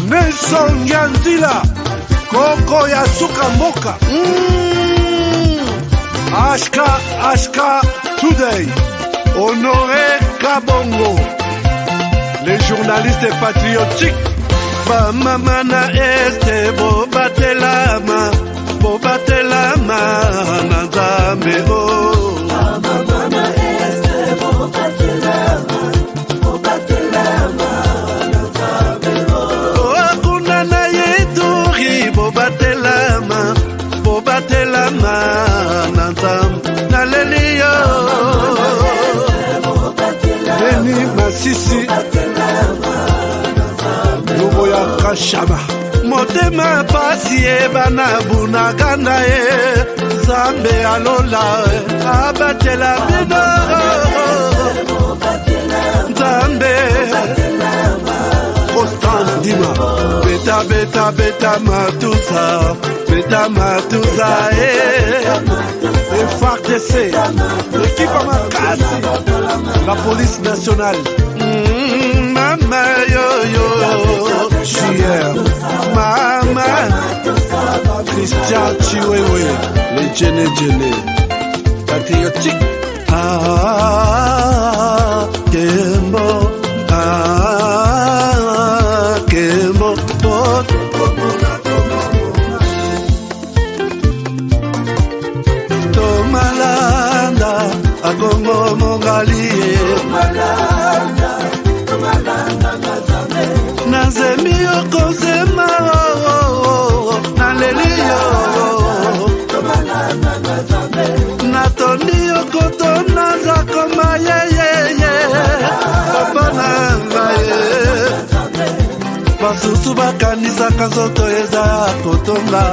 Nelson Yanzila, Koko ya Suka Mboka. Ashka Today, Honoré Kabongo, les journalistes patriotiques. Bamamana este bobatelama nanzambe o. Bamamana este bobatelama nanzambe o. Akuna na yeduri bobatelama nanzambe naleliyo. Beni Masisi Luboya Kashaba Motema pasi bana bunaganda Zambe alola abatela bino Zambe Constant Dima Beta matuza FARDC l'équipe à Makassi la police nationale Mama yo JR Mama Christian Chiwewe les Djene patriotique Kembo Kembo Tomalanda Agongo Mongali Nazemi Okosema Naleliyo Natoni Okotona Zakoma Papa Nangaye Basusu Bakanisa Kazoto Eza Kotonga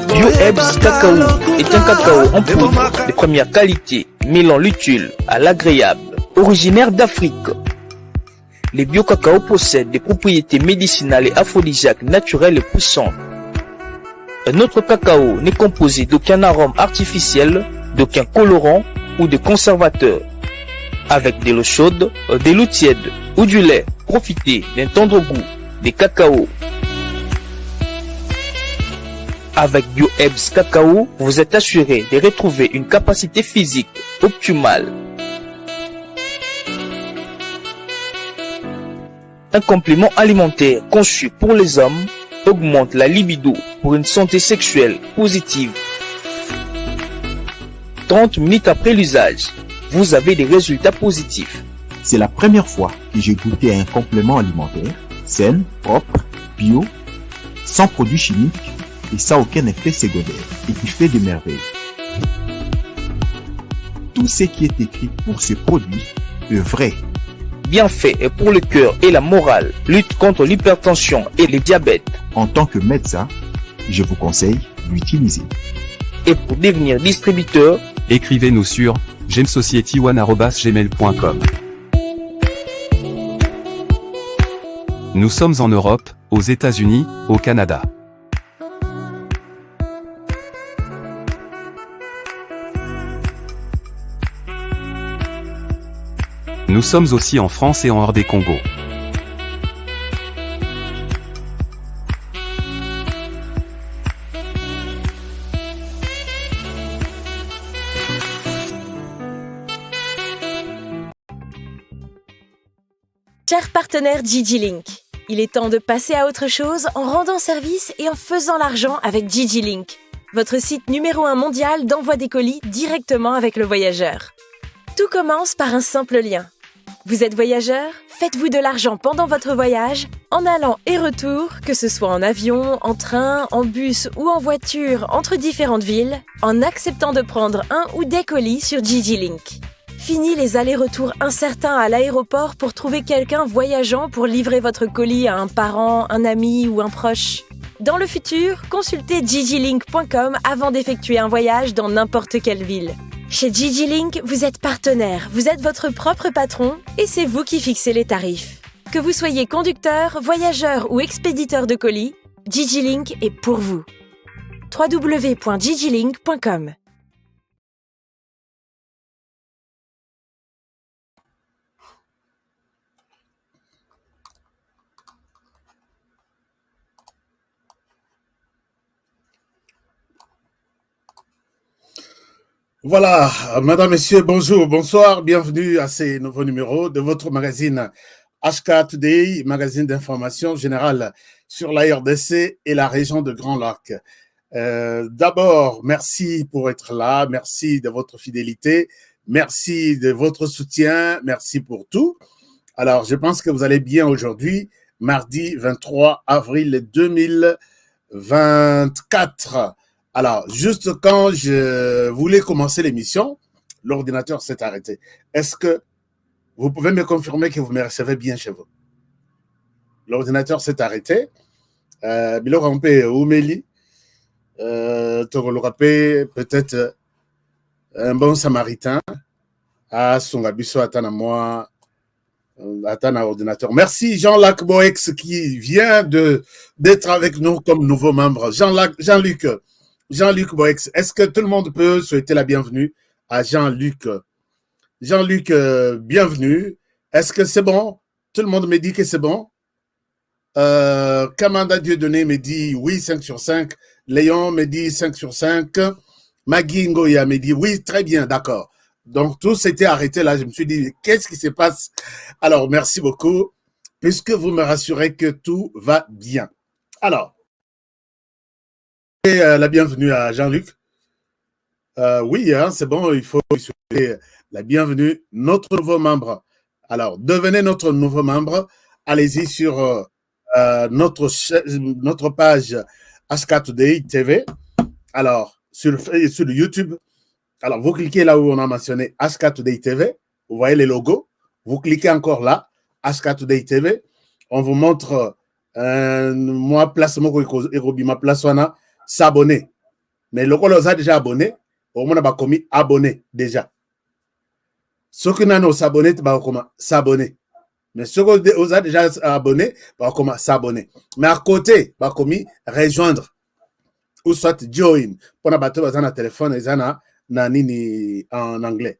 Bio-Ebs Cacao est un cacao en poudre de première qualité, mêlant l'utile à l'agréable, originaire d'Afrique. Les bio-cacao possèdent des propriétés médicinales et aphrodisiaques naturelles et puissantes. Un autre cacao n'est composé d'aucun arôme artificiel, d'aucun colorant ou de conservateur. Avec de l'eau chaude, de l'eau tiède ou du lait, profitez d'un tendre goût des cacao. Avec Bio-Ebs Cacao, vous êtes assuré de retrouver une capacité physique optimale. Un complément alimentaire conçu pour les hommes augmente la libido pour une santé sexuelle positive. 30 minutes après l'usage, vous avez des résultats positifs. C'est la première fois que j'ai goûté à un complément alimentaire sain, propre, bio, sans produits chimiques et sans aucun effet secondaire et qui fait des merveilles. Tout ce qui est écrit pour ce produit est vrai. Bienfait est pour le cœur et la morale, lutte contre l'hypertension et le diabète. En tant que médecin, je vous conseille d'utiliser. Et pour devenir distributeur, écrivez-nous sur gemsociety1@gmail.com. Nous sommes en Europe, aux États-Unis, au Canada. Nous sommes aussi en France et en hors des Congo. Chers partenaires DigiLink, il est temps de passer à autre chose en rendant service et en faisant l'argent avec DigiLink, votre site numéro 1 mondial d'envoi des colis directement avec le voyageur. Tout commence par un simple lien. Vous êtes voyageur? Faites-vous de l'argent pendant votre voyage en allant et retour, que ce soit en avion, en train, en bus ou en voiture entre différentes villes, en acceptant de prendre un ou des colis sur DigiLink. Fini les allers-retours incertains à l'aéroport pour trouver quelqu'un voyageant pour livrer votre colis à un parent, un ami ou un proche. Dans le futur, consultez gigilink.com avant d'effectuer un voyage dans n'importe quelle ville. Chez DigiLink, vous êtes partenaire, vous êtes votre propre patron et c'est vous qui fixez les tarifs. Que vous soyez conducteur, voyageur ou expéditeur de colis, DigiLink est pour vous. www.gigilink.com. Voilà, madame, messieurs, bonjour, bonsoir, bienvenue à ces nouveaux numéros de votre magazine HK Today, magazine d'information générale sur la RDC et la région de Grand Lac. D'abord, merci pour être là, merci de votre fidélité, merci de votre soutien, merci pour tout. Alors, je pense que vous allez bien aujourd'hui, mardi 23 avril 2024. Alors, juste quand je voulais commencer l'émission, l'ordinateur s'est arrêté. Est-ce que vous pouvez me confirmer que vous me recevez bien chez vous? L'ordinateur s'est arrêté. Biloko on peut oumeli. Peut-être un bon samaritain à son abisso atana moi atana ordinateur. Merci Jean-Luc Boex qui vient d'être avec nous comme nouveau membre. Jean-Luc Boex, est-ce que tout le monde peut souhaiter la bienvenue à Jean-Luc? Jean-Luc, bienvenue. Est-ce que c'est bon? Tout le monde me dit que c'est bon. Kamanda Dieudonné me dit oui, 5 sur 5. Léon me dit 5 sur 5. Magui Ngoya me dit oui, très bien, d'accord. Donc, tout s'était arrêté là. Je me suis dit, qu'est-ce qui se passe? Alors, merci beaucoup, puisque vous me rassurez que tout va bien. Alors, la bienvenue à Jean-Luc. Oui, hein, c'est bon, il faut souhaiter la bienvenue, notre nouveau membre. Alors, devenez notre nouveau membre. Allez-y sur notre page HK Today TV. Alors, sur YouTube. Alors, vous cliquez là où on a mentionné HK Today TV. Vous voyez les logos. Vous cliquez encore là, HK Today TV. On vous montre moi, place ma place s'abonner. Mais le col a déjà abonné. Au moins, on a commis abonné déjà. Ceux qui n'ont pas s'abonné, s'abonner. Mais ceux qui ont déjà abonné, comment s'abonner. Mais à côté, commis rejoindre. Ou soit join. Pour la battre dans un téléphone, en anglais.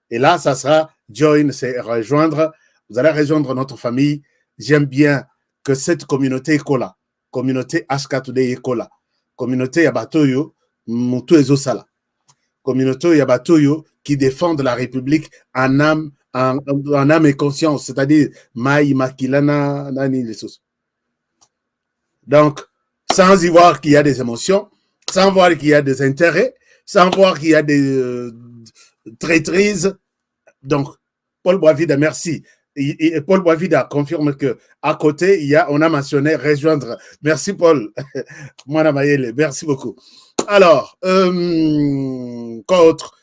Et là, ça sera join, c'est rejoindre. Vous allez rejoindre notre famille. J'aime bien que cette communauté est là. Communauté HK Today est là. Communauté Yabatoyo, Moutou Ezosala. Communauté Yabatoyo qui défendent la République en âme et conscience, c'est-à-dire Maï, Makilana, Nani, les sauces. Donc, sans y voir qu'il y a des émotions, sans voir qu'il y a des intérêts, sans voir qu'il y a des traîtrises. Donc, Paul Boisvida, merci. Et Paul Boisvida confirme que à côté, on a mentionné rejoindre. Merci Paul. Moi, merci beaucoup. Alors, quoi autre?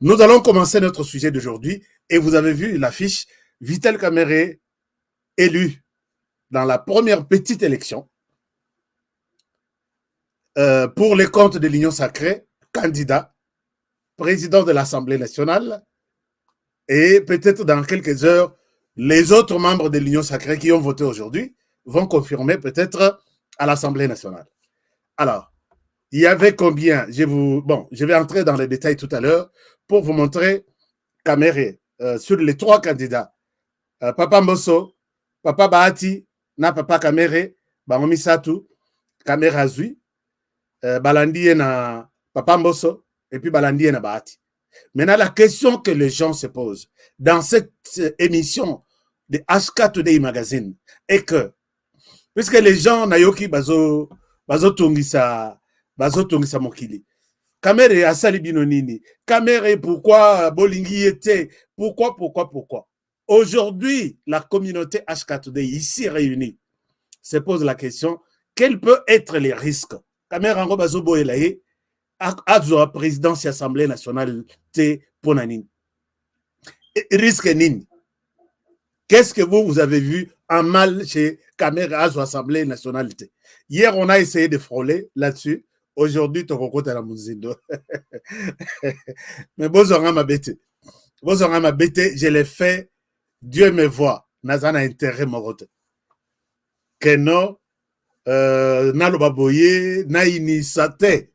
Nous allons commencer notre sujet d'aujourd'hui et vous avez vu l'affiche Vital Kamerhe élu dans la première petite élection pour les comptes de l'Union sacrée, candidat, président de l'Assemblée nationale et peut-être dans quelques heures, les autres membres de l'Union sacrée qui ont voté aujourd'hui vont confirmer peut-être à l'Assemblée nationale. Alors, il y avait combien? Je vais entrer dans les détails tout à l'heure pour vous montrer Kamerhe sur les trois candidats. Papa Mbosso, Papa Bahati, na Papa Kamerhe, Bangomi Satou, Kamerhe Azui, Balandi na Papa Mbosso, et puis Balandi na Bahati. Maintenant, la question que les gens se posent dans cette émission de HK Today Magazine est que, puisque les gens nayoki bazo tungisa mokili, Kamerhe asali bino nini? Kamerhe pourquoi bolingi était? Pourquoi? Aujourd'hui, la communauté HK Today ici réunie se pose la question, quels peuvent être les risques? Kamerhe ango bazo boelaye à la présidence et l'Assemblée nationale pour nani. Risque nini? Qu'est-ce que vous avez vu en mal chez Kamerhe à l'Assemblée nationale? Hier, on a essayé de frôler là-dessus. Aujourd'hui, tu as la Mouzindo. Mais Bozorama m'a bêté. Je l'ai fait. Dieu me voit. Nazana intérêt mon vote. Que non, Nalobaboye, Naïnisate.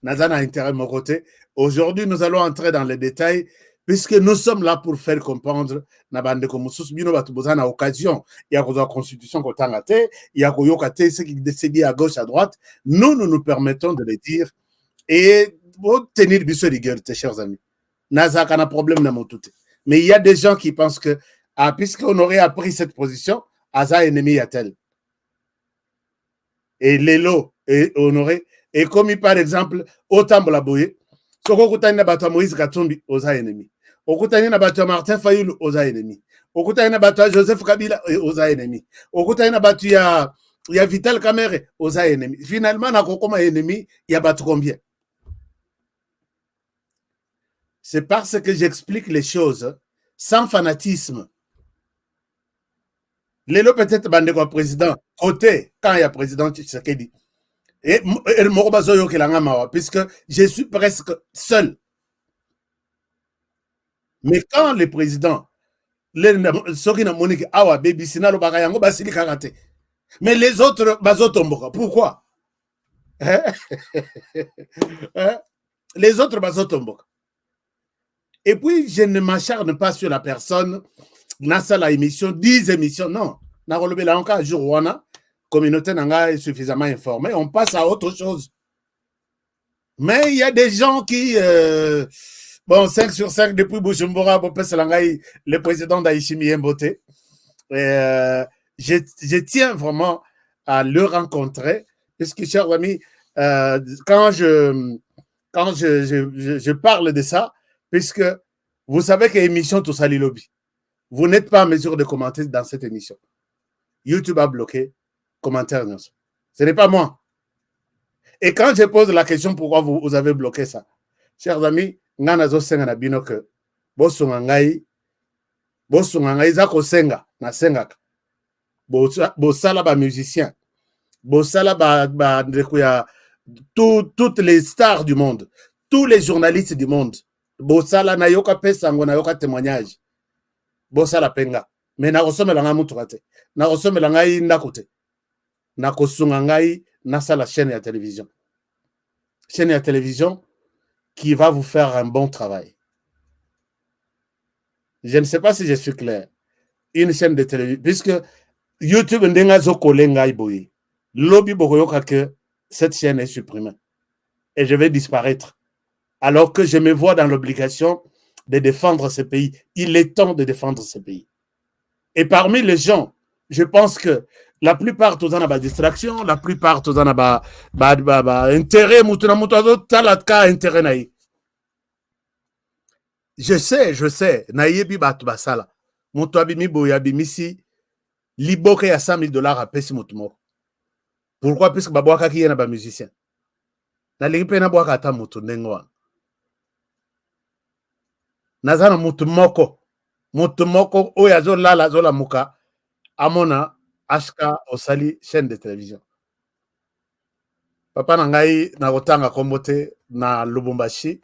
Nazana intérêt mon côté. Aujourd'hui, nous allons entrer dans les détails puisque nous sommes là pour faire comprendre Nabande Komusus Bino Batubozana occasion. Il y a la constitution qu'on a il y a ce qui décide à gauche, à droite. Nous nous permettons de le dire Et pour tenir biso rigueur, chers amis. Naza a un problème dans mon tout. Mais il y a des gens qui pensent que, puisqu'on aurait appris cette position, Aza ennemi à tel. Et Lelo et Honoré. Et comme par exemple, Otambola Boye, Soko Koutani Nabato Moïse Katumbi, Oza ennemi. Okutani Nabato Martin Fayoulou, Oza ennemi. Okutani Nabato Joseph Kabila, Oza ennemi. Okutani Nabato il y a Vital Kamere, Oza ennemi. Finalement, na kokoma ennemi, il y a battu combien? C'est parce que j'explique les choses sans fanatisme. Lélo peut-être bande quoi président côté quand il y a président Tshisekedi et Morobazo puisque je suis presque seul. Mais quand le président mais les autres bazotomboka pourquoi? Les autres bazotomboka. Et puis je ne m'acharne pas sur la personne. Nasa la émission, 10 émissions, non. Narolobela encore un jour, la communauté est suffisamment informée, on passe à autre chose. Mais il y a des gens qui, bon, 5 sur 5 depuis Bujumbura, le président d'Aïchimi Mbote. Je tiens vraiment à le rencontrer, parce que, chers amis, quand je parle de ça, puisque vous savez que l'émission tout ça, lobby. Vous n'êtes pas en mesure de commenter dans cette émission. YouTube a bloqué commentaire. Ce n'est pas moi. Et quand je pose la question pourquoi vous avez bloqué ça, chers amis, nganazo senga na bino que bosunga ngai zako senga na sengaka bosala ba musicien bosala ba ndekuya toutes les stars du monde, tous les journalistes du monde bosala na yoka pesango na yoka témoignage. Bosa la penga. Mais na kosomela nga mutu kate. Na kosomela ngai ndako te. Na kosunga ngai nasa la chaîne à télévision. Chaîne à télévision qui va vous faire un bon travail. Je ne sais pas si je suis clair. Une chaîne de télévision. Puisque YouTube ndenga zo kolenga iboyi. Lobby bokoyoka que cette chaîne est supprimée. Et je vais disparaître. Alors que je me vois dans l'obligation de défendre ce pays. Il est temps de défendre ce pays. Et parmi les gens, je pense que la plupart tous en a distraction, la plupart tous en a intérêt, intérêt. Je sais, naïebi batu basala. Mutu abimi boyabi misi liboke ya $100,000 à pesi mutu moko. Pourquoi? Parce que babwaka ki yena ba musicien. Na lingi pe na bwaka ata mutu ndengwa. Nazana mutu moko oyo azolala azolamuka amona ashka osali chaîne de télévision. Papa nangai na kotanga kombote na Lubumbashi,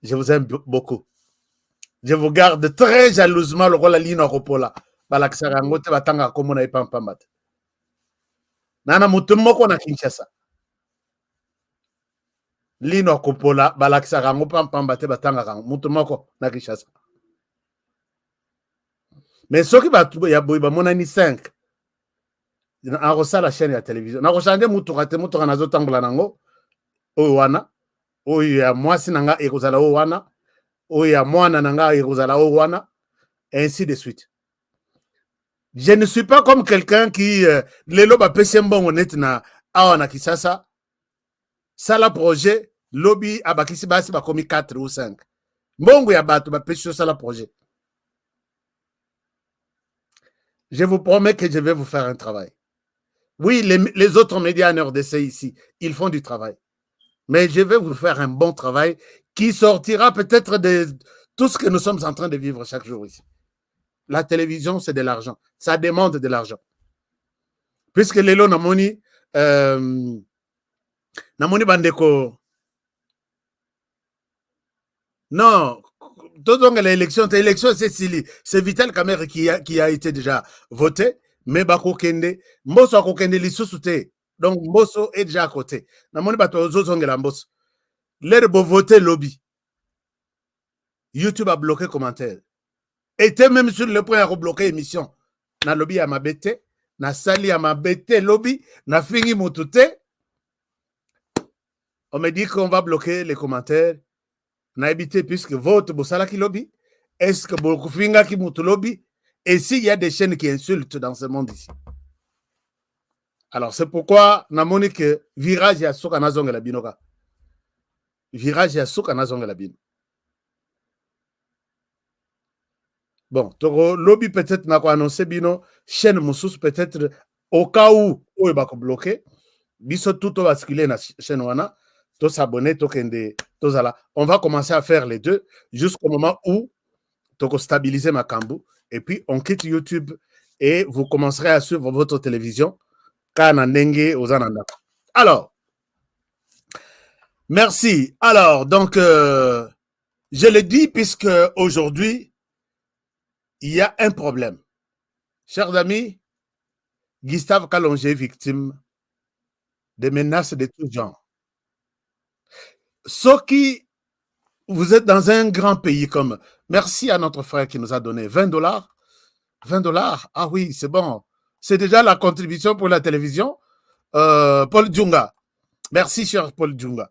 je vous aime beaucoup. Je vous garde très jalousement le rôle lino kopola balakisaka ngote batanga komona ipampambate. Nana mutu moko na Kinshasa. Lino kopola balakisaka ngopampambate batanga mutu moko na Kinshasa. Mais ceux qui ya boy ba monani 5 na rosa la chaîne ya télévision na rochande mutu nazo tambola nango oyo wana oyo ya mwasi nanga ekozala oyo wana oyo ya mwana nanga ekozala oyo wana ainsi de suite. Je ne suis pas comme quelqu'un qui lelo ba pese mbongo net na awa na Kisasa sala projet lobby abakisi basi ba komi 4 ou 5 mbongo ya bato ba pese sala projet. Je vous promets que je vais vous faire un travail. Oui, les autres médias en RDC ici, ils font du travail. Mais je vais vous faire un bon travail qui sortira peut-être de tout ce que nous sommes en train de vivre chaque jour ici. La télévision, c'est de l'argent. Ça demande de l'argent. Puisque Lelo Namoni Bandeko. Non, l'élection, c'est Vital Kamere qui a été déjà voté, mais Bako Kende, Mboso a Kende l'issouté. Donc Mboso est déjà à côté. Namoni Bato Zozongela Mboso. L'herbe voté lobby. YouTube a bloqué commentaire. Était même sur le point à rebloquer l'émission. Na lobby à ma bête, na sali à ma bête lobby, na fini moutouté. On me dit qu'on va bloquer les commentaires. Na habité puisque vote Bosala qui lobby. Est-ce que Bokufinga qui moutou lobby? Et s'il y a des chaînes qui insultent dans ce monde ici? Alors, c'est pourquoi namoni que virage ya soka na zonga la binoka. Virage ya soka na zonga la bino. Bon, toko lobby peut-être n'a pas annoncé bino, chaîne moussous peut-être au cas où on va bloquer. Biso tout basculer na chaîne wana, to s'abonner, to kende, to zala. On va commencer à faire les deux jusqu'au moment où toko stabiliser ma cambo et puis on quitte YouTube et vous commencerez à suivre votre télévision. Alors, merci. Alors, donc, je le dis puisque aujourd'hui, il y a un problème. Chers amis, Gustave Kalonge est victime de menaces de tout genre. Ceux qui, vous êtes dans un grand pays comme, merci à notre frère qui nous a donné $20. $20, ah oui, c'est bon. C'est déjà la contribution pour la télévision. Paul Djunga. Merci, cher Paul Djunga.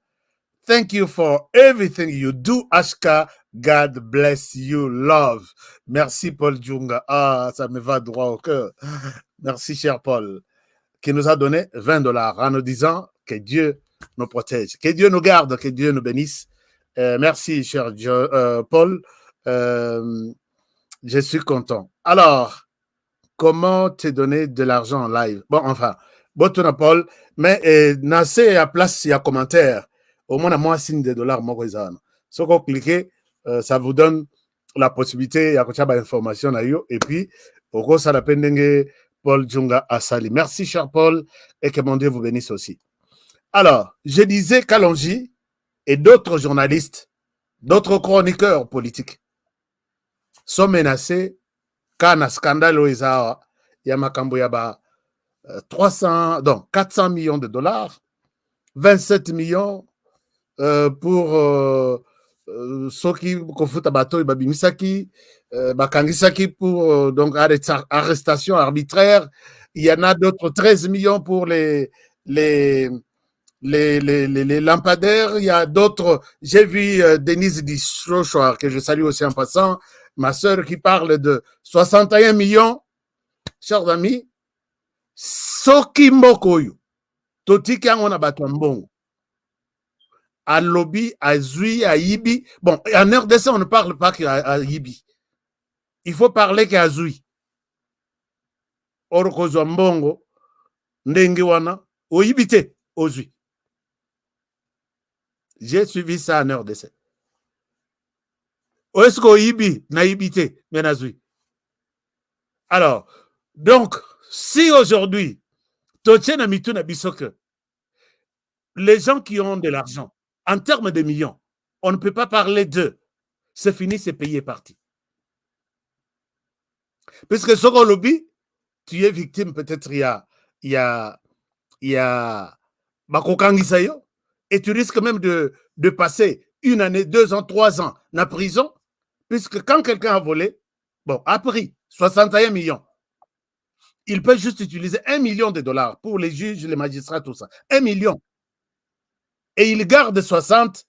Thank you for everything you do, Ashka. God bless you, love. Merci, Paul Djunga. Ah, ça me va droit au cœur. Merci, cher Paul, qui nous a donné $20 en nous disant que Dieu nous protège, que Dieu nous garde, que Dieu nous bénisse. Merci, cher Paul. Je suis content. Alors, comment te donner de l'argent en live? Bon, enfin, bon, Paul, mais Nassé à place, il y a commentaire. Au moins, à moi, signe de dollars, moi, si vous cliquez, ça vous donne la possibilité, il y a une information et puis, au gros, ça l'appelle Paul Djunga Asali. Merci, cher Paul, et que mon Dieu vous bénisse aussi. Alors, je disais Kalonji et d'autres journalistes, d'autres chroniqueurs politiques sont menacés quand un scandale au Isawa, il y a Makambo Yaba 400 millions de dollars, 27 millions pour ceux qui confondent bateau et babimisaki, bakangisaki pour donc arrestation arbitraire. Il y en a d'autres 13 millions pour les lampadaires. Il y a d'autres. J'ai vu Denise Disrochoir, que je salue aussi en passant, ma sœur qui parle de 61 millions. Chers amis, Soki Mokoyo, Totiki on a battu un bon. À Lobby, à Zui, à Ibi. Bon, en RDC, on ne parle pas qu'à Ibi. Il faut parler qu'à Zui. Oroko Mbongo, Ndengiwana, au Ibite, au Zui. J'ai suivi ça en RDC. Est-ce qu'au Ibi, na Ibite, mais na Zui. Alors, donc, si aujourd'hui, Totien a mis tout na bisoke, les gens qui ont de l'argent, en termes de millions, on ne peut pas parler d'eux. C'est fini, c'est payé parti. Puisque ce qu'on lobby, tu es victime, peut-être il y a Bakokangisayo, et tu risques même de passer 1 année, 2 ans, 3 ans en prison, puisque quand quelqu'un a volé, bon, a pris 61 millions, il peut juste utiliser $1 million pour les juges, les magistrats, tout ça. 1 million. Et il garde 60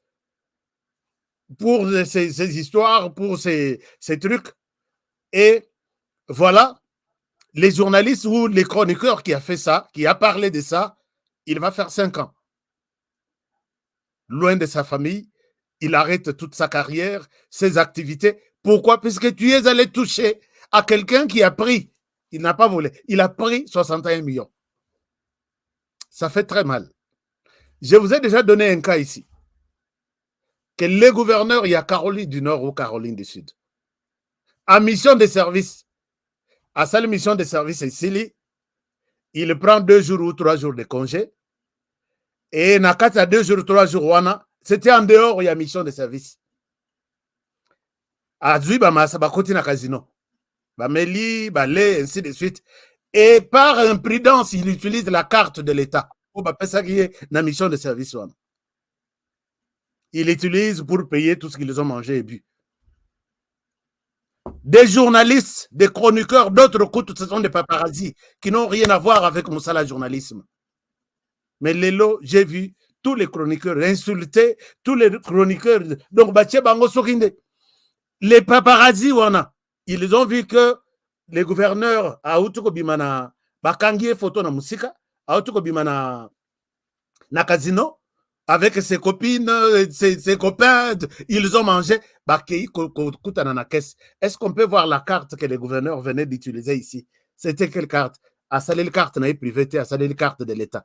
pour ces histoires, pour ces trucs. Et voilà, les journalistes ou les chroniqueurs qui a fait ça, qui a parlé de ça, il va faire 5 ans. Loin de sa famille, il arrête toute sa carrière, ses activités. Pourquoi? Puisque tu es allé toucher à quelqu'un qui a pris, il n'a pas volé, il a pris 61 millions. Ça fait très mal. Je vous ai déjà donné un cas ici. Que les gouverneurs, il y a Caroline du Nord ou Caroline du Sud. En mission de service, à sa mission de service ici, il prend 2 jours ou 3 jours de congé. Et Nakata 2 jours, 3 jours, c'était en dehors, il y a mission de service. À Zui, ça va continuer à casino. Meli, Balé, ainsi de suite. Et par imprudence, il utilise la carte de l'État. Ça qui est la mission de service. Il utilise pour payer tout ce qu'ils ont mangé et bu. Des journalistes, des chroniqueurs, d'autres coups, ce sont des paparazzis qui n'ont rien à voir avec mon salaire journalisme. Mais Lélo, j'ai vu tous les chroniqueurs, insulter tous les chroniqueurs. Donc, les paparazzi, ils ont vu que les gouverneurs, bakangi photo na musika, na casino, avec ses copines, ses copains, ils ont mangé. Est-ce qu'on peut voir la carte que les gouverneurs venaient d'utiliser ici? C'était quelle carte? À saler la carte privée, à saler la carte de l'État.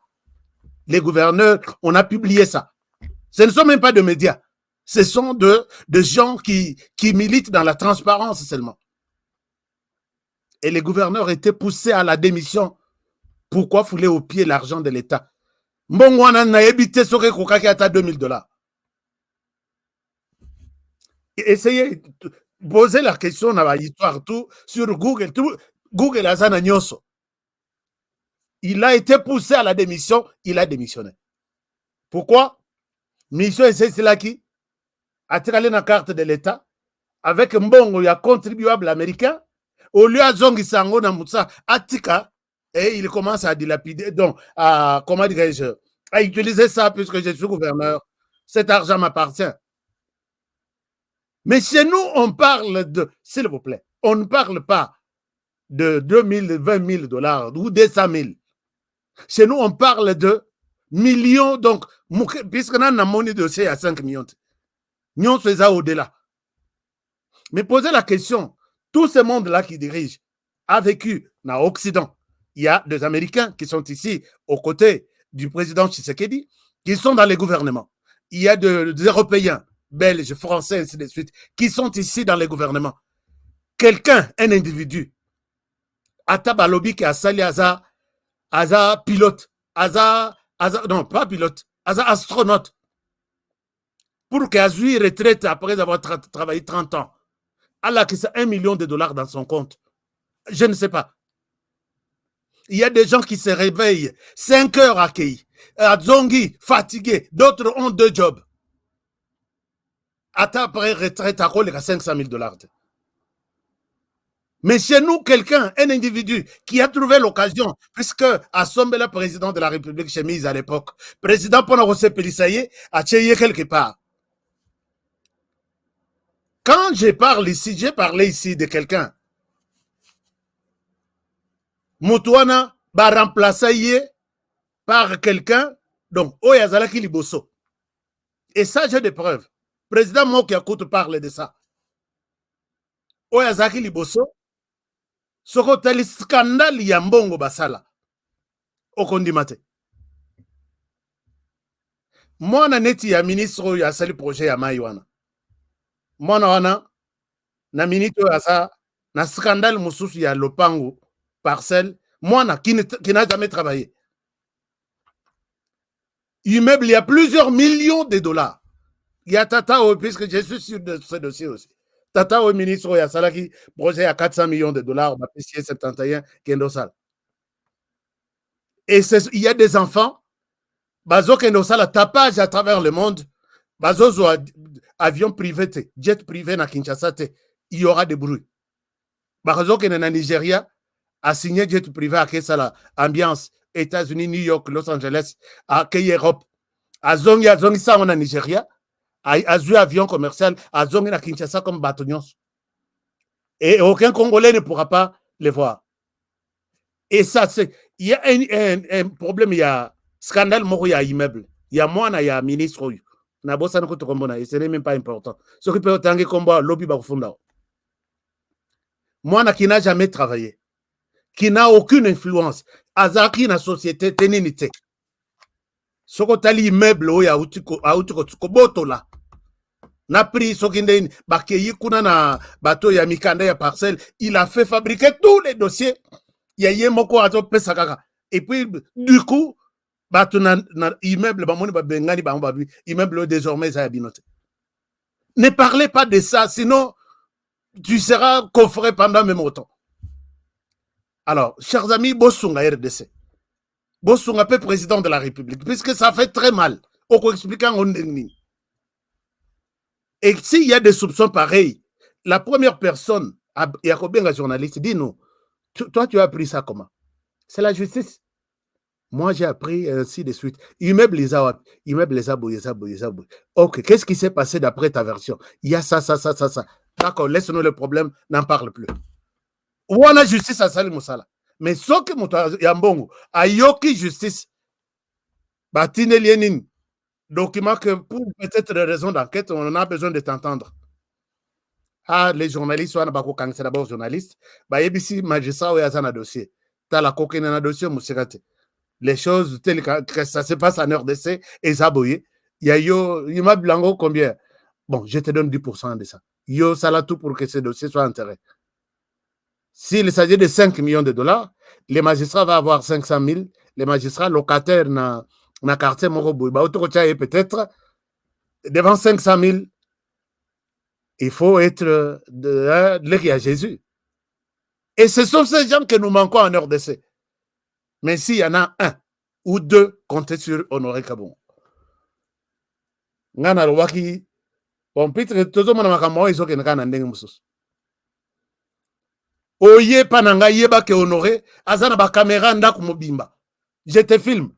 Les gouverneurs, on a publié ça. Ce ne sont même pas de médias. Ce sont de gens qui militent dans la transparence seulement. Et les gouverneurs étaient poussés à la démission. Pourquoi fouler au pied l'argent de l'État? Mbongwana na ebité soke kokaki ata $2000. Essayez de poser la question dans l'histoire tout sur Google. Google a zana nyoso. Il a été poussé à la démission, il a démissionné. Pourquoi? Mission c'est là qui a tiré la carte de l'État avec mbongo ya contribuable américain. Au lieu de zongi sango na mutsa atika. Et il commence à dilapider, donc, comment dirais-je, à utiliser ça puisque je suis gouverneur. Cet argent m'appartient. Mais chez nous, on parle de, s'il vous plaît, on ne parle pas de 2000, 20 000 dollars ou 200 000. Chez nous, on parle de millions, donc, puisque nous avons mon dossier à 5 millions. Nous sommes au-delà. Mais posez la question, tout ce monde-là qui dirige a vécu dans l'Occident. Il y a des Américains qui sont ici aux côtés du président Tshisekedi, qui sont dans les gouvernements. Il y a des Européens, Belges, Français, ainsi de suite, qui sont ici dans les gouvernements. Quelqu'un, un individu, Atabalobi qui a sali Aza pilote, non pas pilote, Aza astronaute, pour qu'il ait retraite après avoir travaillé 30 ans. Allah qui a $1 million dans son compte. Je ne sais pas. Il y a des gens qui se réveillent 5 heures à Kei, à Zongi, fatigués. D'autres ont 2 jobs. Après retraite, à quoi les $500 000. Mais chez nous, quelqu'un, un individu qui a trouvé l'occasion, puisque Assombela, président de la République chemise à l'époque, président Ponarose Pelisaye, a tué quelque part. Quand je parle ici, j'ai parlé ici de quelqu'un. Moutouana va remplacer par quelqu'un, donc Oyazalaki Liboso. Et ça, j'ai des preuves. Président Mokiakout parle de ça. Oyazalaki Liboso, ce que le scandale Yambongo Basala. Okondimate. Moi, je suis ministre ya sali projet ya Maïwana. Moi, na ministre ya sa, na scandale mususu ya Lopango. Parcelle, moi, qui n'a jamais travaillé. Immeuble, il y a plusieurs millions de dollars. Il y a Tata, puisque je suis sûr de ce dossier aussi. Tata, au ministre, il y a Salaki, projet à $400 millions, on va payer 71, Kendosal. Et il y a des enfants, Bazo Kendosal, tapage à travers le monde, Bazo, avion privé, jet privé na Kinshasa, il y aura des bruits. Bazo Kendosal, Nigeria, a signé jet privé à Kessala, ambiance, États-Unis, New York, Los Angeles, à Europe, à Zongi ça en Nigeria, à Zui avion commercial, à Zongi à Kinshasa comme bâtonnions. Et aucun Congolais ne pourra pas les voir. Et ça, c'est, il y a un problème, il y a scandale, il y a immeuble. Il y a moi, il y a ministre. Et ce n'est même pas important. Ce qui peut être combat, lobby Bakufunda. Moi, qui n'a jamais travaillé, qui n'a aucune influence, Azaki na société teninite. Soko tali immeuble oya autiko boto la. Na pris sokinde bakeyi kuna na bato ya mikanda ya parcelle, il a fait fabriquer tous les dossiers. Ya yemoko ato pesa kaka. Et puis du coup, bato na immeuble ba moni ba bengani ba babi, immeuble désormais ça binote. Ne parlez pas de ça, sinon tu seras coffré pendant même autant. Alors, chers amis, Bossunga RDC. Bossunga peut président de la République, puisque ça fait très mal. Et s'il y a des soupçons pareils, la première personne, il y a combien de journalistes, dis-nous, toi tu as appris ça comment? C'est la justice. Moi, j'ai appris ainsi de suite. Immeuble les a, immeuble les a boyé. Ok, qu'est-ce qui s'est passé d'après ta version? Il y a ça. D'accord, laisse-nous le problème, n'en parle plus. Ou on a justice à Salim Moussala. Mais ce que Yambongo, a yoki justice, Batine Lienin, document que pour peut-être des raisons d'enquête, on a besoin de t'entendre. Ah, les journalistes, on a beaucoup quand c'est d'abord journaliste, bah, ABC magistrat ou un dossier. T'as la coquine dans un dossier, Moussekate. Les choses telles que ça se passe en RDC et Zaboye. Il y a yo, il m'a blanco combien? Bon, je te donne 10% de ça. Yo, ça là tout pour que ce dossier soit enterré. S'il s'agit de 5 millions de dollars, les magistrats vont avoir 500 000. Les magistrats locataires dans le quartier Moroboui, peut-être devant 500 000, il faut être de l'Église à Jésus. Et ce sont ces gens que nous manquons en RDC. Mais s'il y en a un ou deux, comptez sur Honoré Kabon. Ngana Rwaki, bon, peut-être tout le monde a dit qu'ils ont dit Oye pananga yeba ke Honoré, azana ba caméra ndaku mobimba. Je te filme.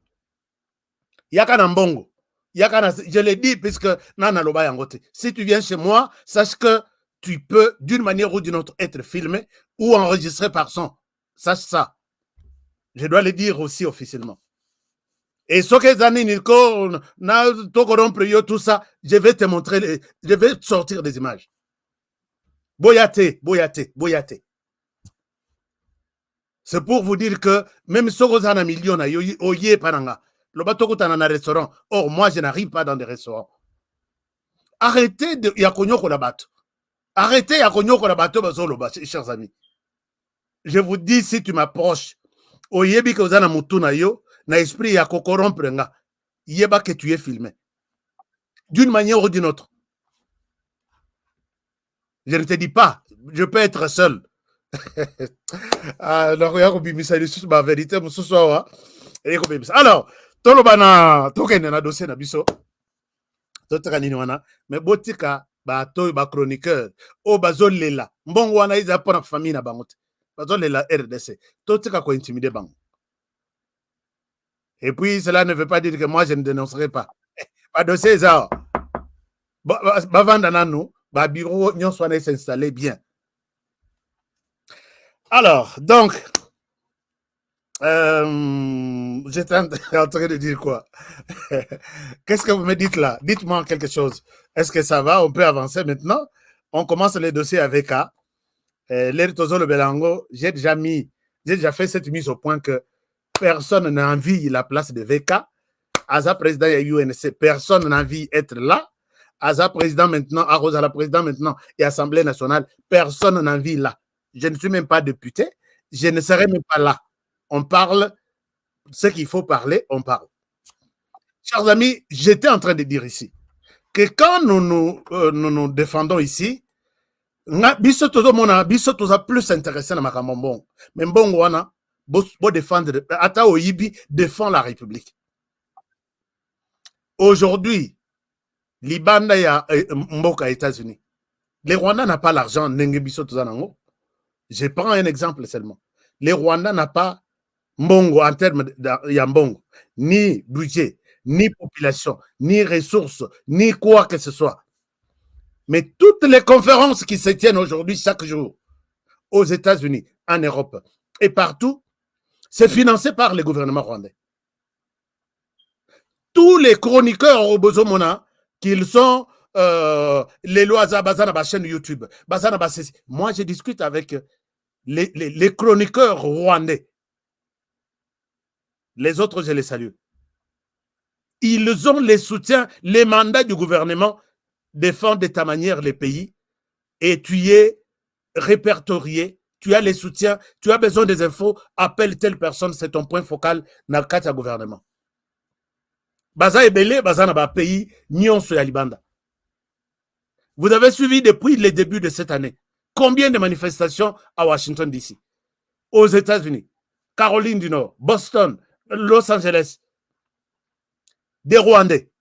Yaka na mbongo. Yaka na, je l'ai dit puisque nana loba yangote. Si tu viens chez moi, sache que tu peux d'une manière ou d'une autre être filmé ou enregistré par son. Sache ça. Je dois le dire aussi officiellement. Et ce que zani niko na to corrompre yo tout ça, je vais te montrer, je vais te sortir des images. Boyate. C'est pour vous dire que même si vous avez un million, le bateau est dans un restaurant. Or, moi, je n'arrive pas dans des restaurants. Arrêtez de yakonyo la bateau. Arrêtez yakonyo la bateau, chers amis. Je vous dis, si tu m'approches, oyebi que vous avez un moutou na yo, na esprit yakokorompre nga, yeba que tu es filmé. D'une manière ou d'une autre. Je ne te dis pas, je peux être seul. Alors, ma vérité, alors, tolobana tokende na dossier na biso toteka nini wana mais botika ba to ba chroniqueur o bazolela mbongo wana iza pona famille na bango te bazolela RDC toteka ko intimider bango. Et puis cela ne veut pas dire que moi je ne dénoncerai pas ba dossier ça ba vanda nanu ba bureau nyonso wana s'installer bien. Alors, donc, j'étais en train de dire quoi? Qu'est-ce que vous me dites là? Dites-moi quelque chose. Est-ce que ça va? On peut avancer maintenant? On commence les dossiers avec A. L'Eritozo le Belango, j'ai déjà fait cette mise au point que personne n'a envie la place de VK. Aza président et UNC, personne n'a envie d'être là. Aza président maintenant, Arosa la président maintenant et Assemblée nationale, personne n'a envie là. Je ne suis même pas député, je ne serai même pas là. On parle, ce qu'il faut parler, on parle. Chers amis, j'étais en train de dire ici que quand nous défendons ici, biso toza plus intéressé na makambo. Mais mbongo wana, bo défendre, ata oyibi défend la République. Aujourd'hui, Libanda ya mboka États-Unis. Les Rwandais n'ont pas l'argent, nenge biso toza nango. Je prends un exemple seulement. Les Rwandais n'ont pas mbongo en termes de yambongo, ni budget, ni population, ni ressources, ni quoi que ce soit. Mais toutes les conférences qui se tiennent aujourd'hui, chaque jour, aux États-Unis, en Europe et partout, c'est financé par le gouvernement rwandais. Tous les chroniqueurs au Bozomona, qu'ils sont les lois à Bazana, chaîne YouTube, Bazana, moi je discute avec les chroniqueurs rwandais. Les autres, je les salue. Ils ont les soutiens, les mandats du gouvernement défendent de ta manière les pays et tu es répertorié, tu as les soutiens, tu as besoin des infos, appelle telle personne, c'est ton point focal dans le cadre du gouvernement. Baza Ebele, Baza Naba pays, Nyonso Yalibanda. Vous avez suivi depuis le début de cette année combien de manifestations à Washington DC, aux États-Unis, Caroline du Nord, Boston, Los Angeles, des Rwandais.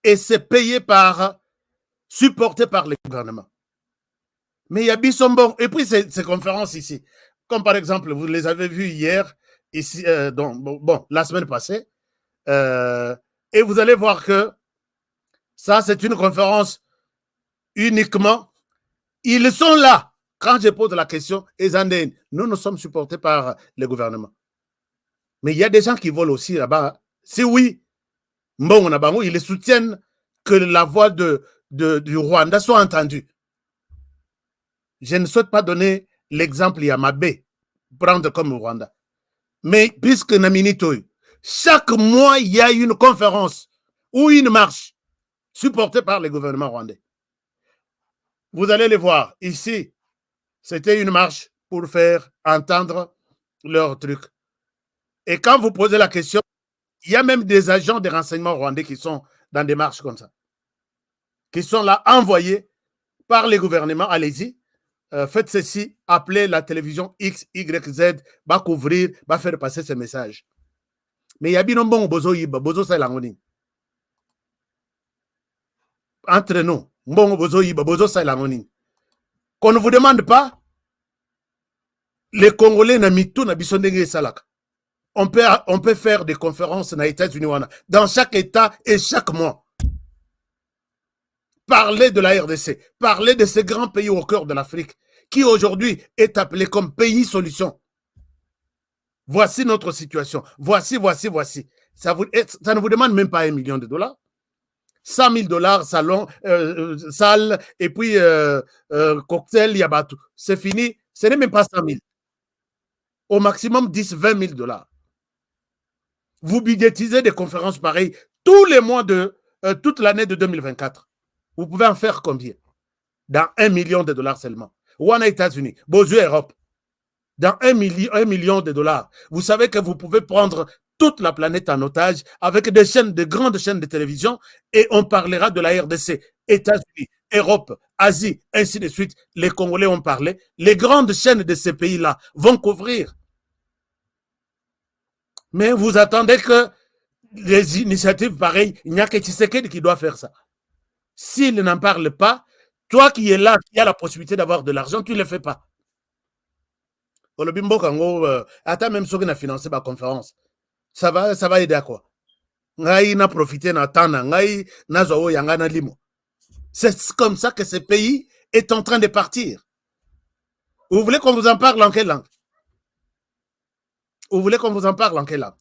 Et c'est payé par, supporté par le gouvernement. Mais il y a Bissombon. Et puis ces conférences ici, comme par exemple, vous les avez vues hier, ici, bon, la semaine passée. Et vous allez voir que ça, c'est une conférence uniquement. Ils sont là. Quand je pose la question, nous sommes supportés par le gouvernement. Mais il y a des gens qui volent aussi là-bas. Si oui, ils soutiennent que la voix du Rwanda soit entendue. Je ne souhaite pas donner l'exemple Yamabé, prendre comme Rwanda. Mais puisque Naminitoy, chaque mois, il y a une conférence ou une marche supportée par le gouvernement rwandais. Vous allez les voir. Ici, c'était une marche pour faire entendre leur truc. Et quand vous posez la question, il y a même des agents de renseignement rwandais qui sont dans des marches comme ça, qui sont là envoyés par les gouvernements. Allez-y, faites ceci, appelez la télévision X, Y, Z, va couvrir, va faire passer ce message. Mais il y a bien un bon bozo yiba, bozo sa langoni. Entre nous, bon bozo yiba, bozo sa langoni. Qu'on ne vous demande pas, les Congolais na mitou na bisondenge salaka. On peut faire des conférences dans les États-Unis, dans chaque État et chaque mois. Parler de la RDC, parler de ces grands pays au cœur de l'Afrique, qui aujourd'hui est appelé comme pays solution. Voici notre situation. Voici. Ça ne vous demande même pas $1 million. $100 000, salon, salle, et puis cocktail, yabatou. C'est fini. Ce n'est même pas 100 000. Au maximum 10, $20 000. Vous budgétisez des conférences pareilles tous les mois de toute l'année de 2024. Vous pouvez en faire combien? Dans $1 million seulement. Ou en États-Unis, Bozo Europe. Dans $1 million. Vous savez que vous pouvez prendre toute la planète en otage avec des chaînes, de grandes chaînes de télévision, et on parlera de la RDC, États-Unis, Europe, Asie, ainsi de suite. Les Congolais ont parlé. Les grandes chaînes de ces pays-là vont couvrir. Mais vous attendez que les initiatives pareilles, il n'y a que Tshisekedi qui doit faire ça. S'il n'en parle pas, toi qui es là, qui as la possibilité d'avoir de l'argent, tu ne le fais pas. Attends, même ceux qui ont financé ma conférence, ça va aider à quoi? C'est comme ça que ce pays est en train de partir. Vous voulez qu'on vous en parle en quelle langue? Vous voulez qu'on vous en parle en quelle langue?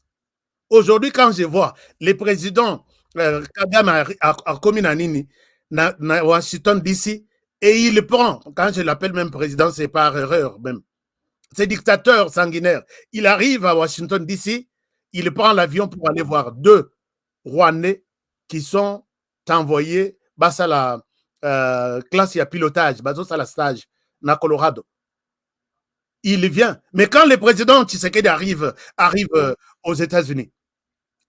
Aujourd'hui, quand je vois les présidents Kagame a commis Nini, Washington DC, et il prend, quand je l'appelle même président, c'est par erreur même. C'est dictateur sanguinaire. Il arrive à Washington DC, il prend l'avion pour aller voir 2 Rwandais qui sont envoyés à la classe à pilotage, à la stage, dans Colorado. Il vient. Mais quand le président Tshisekedi arrive aux États-Unis,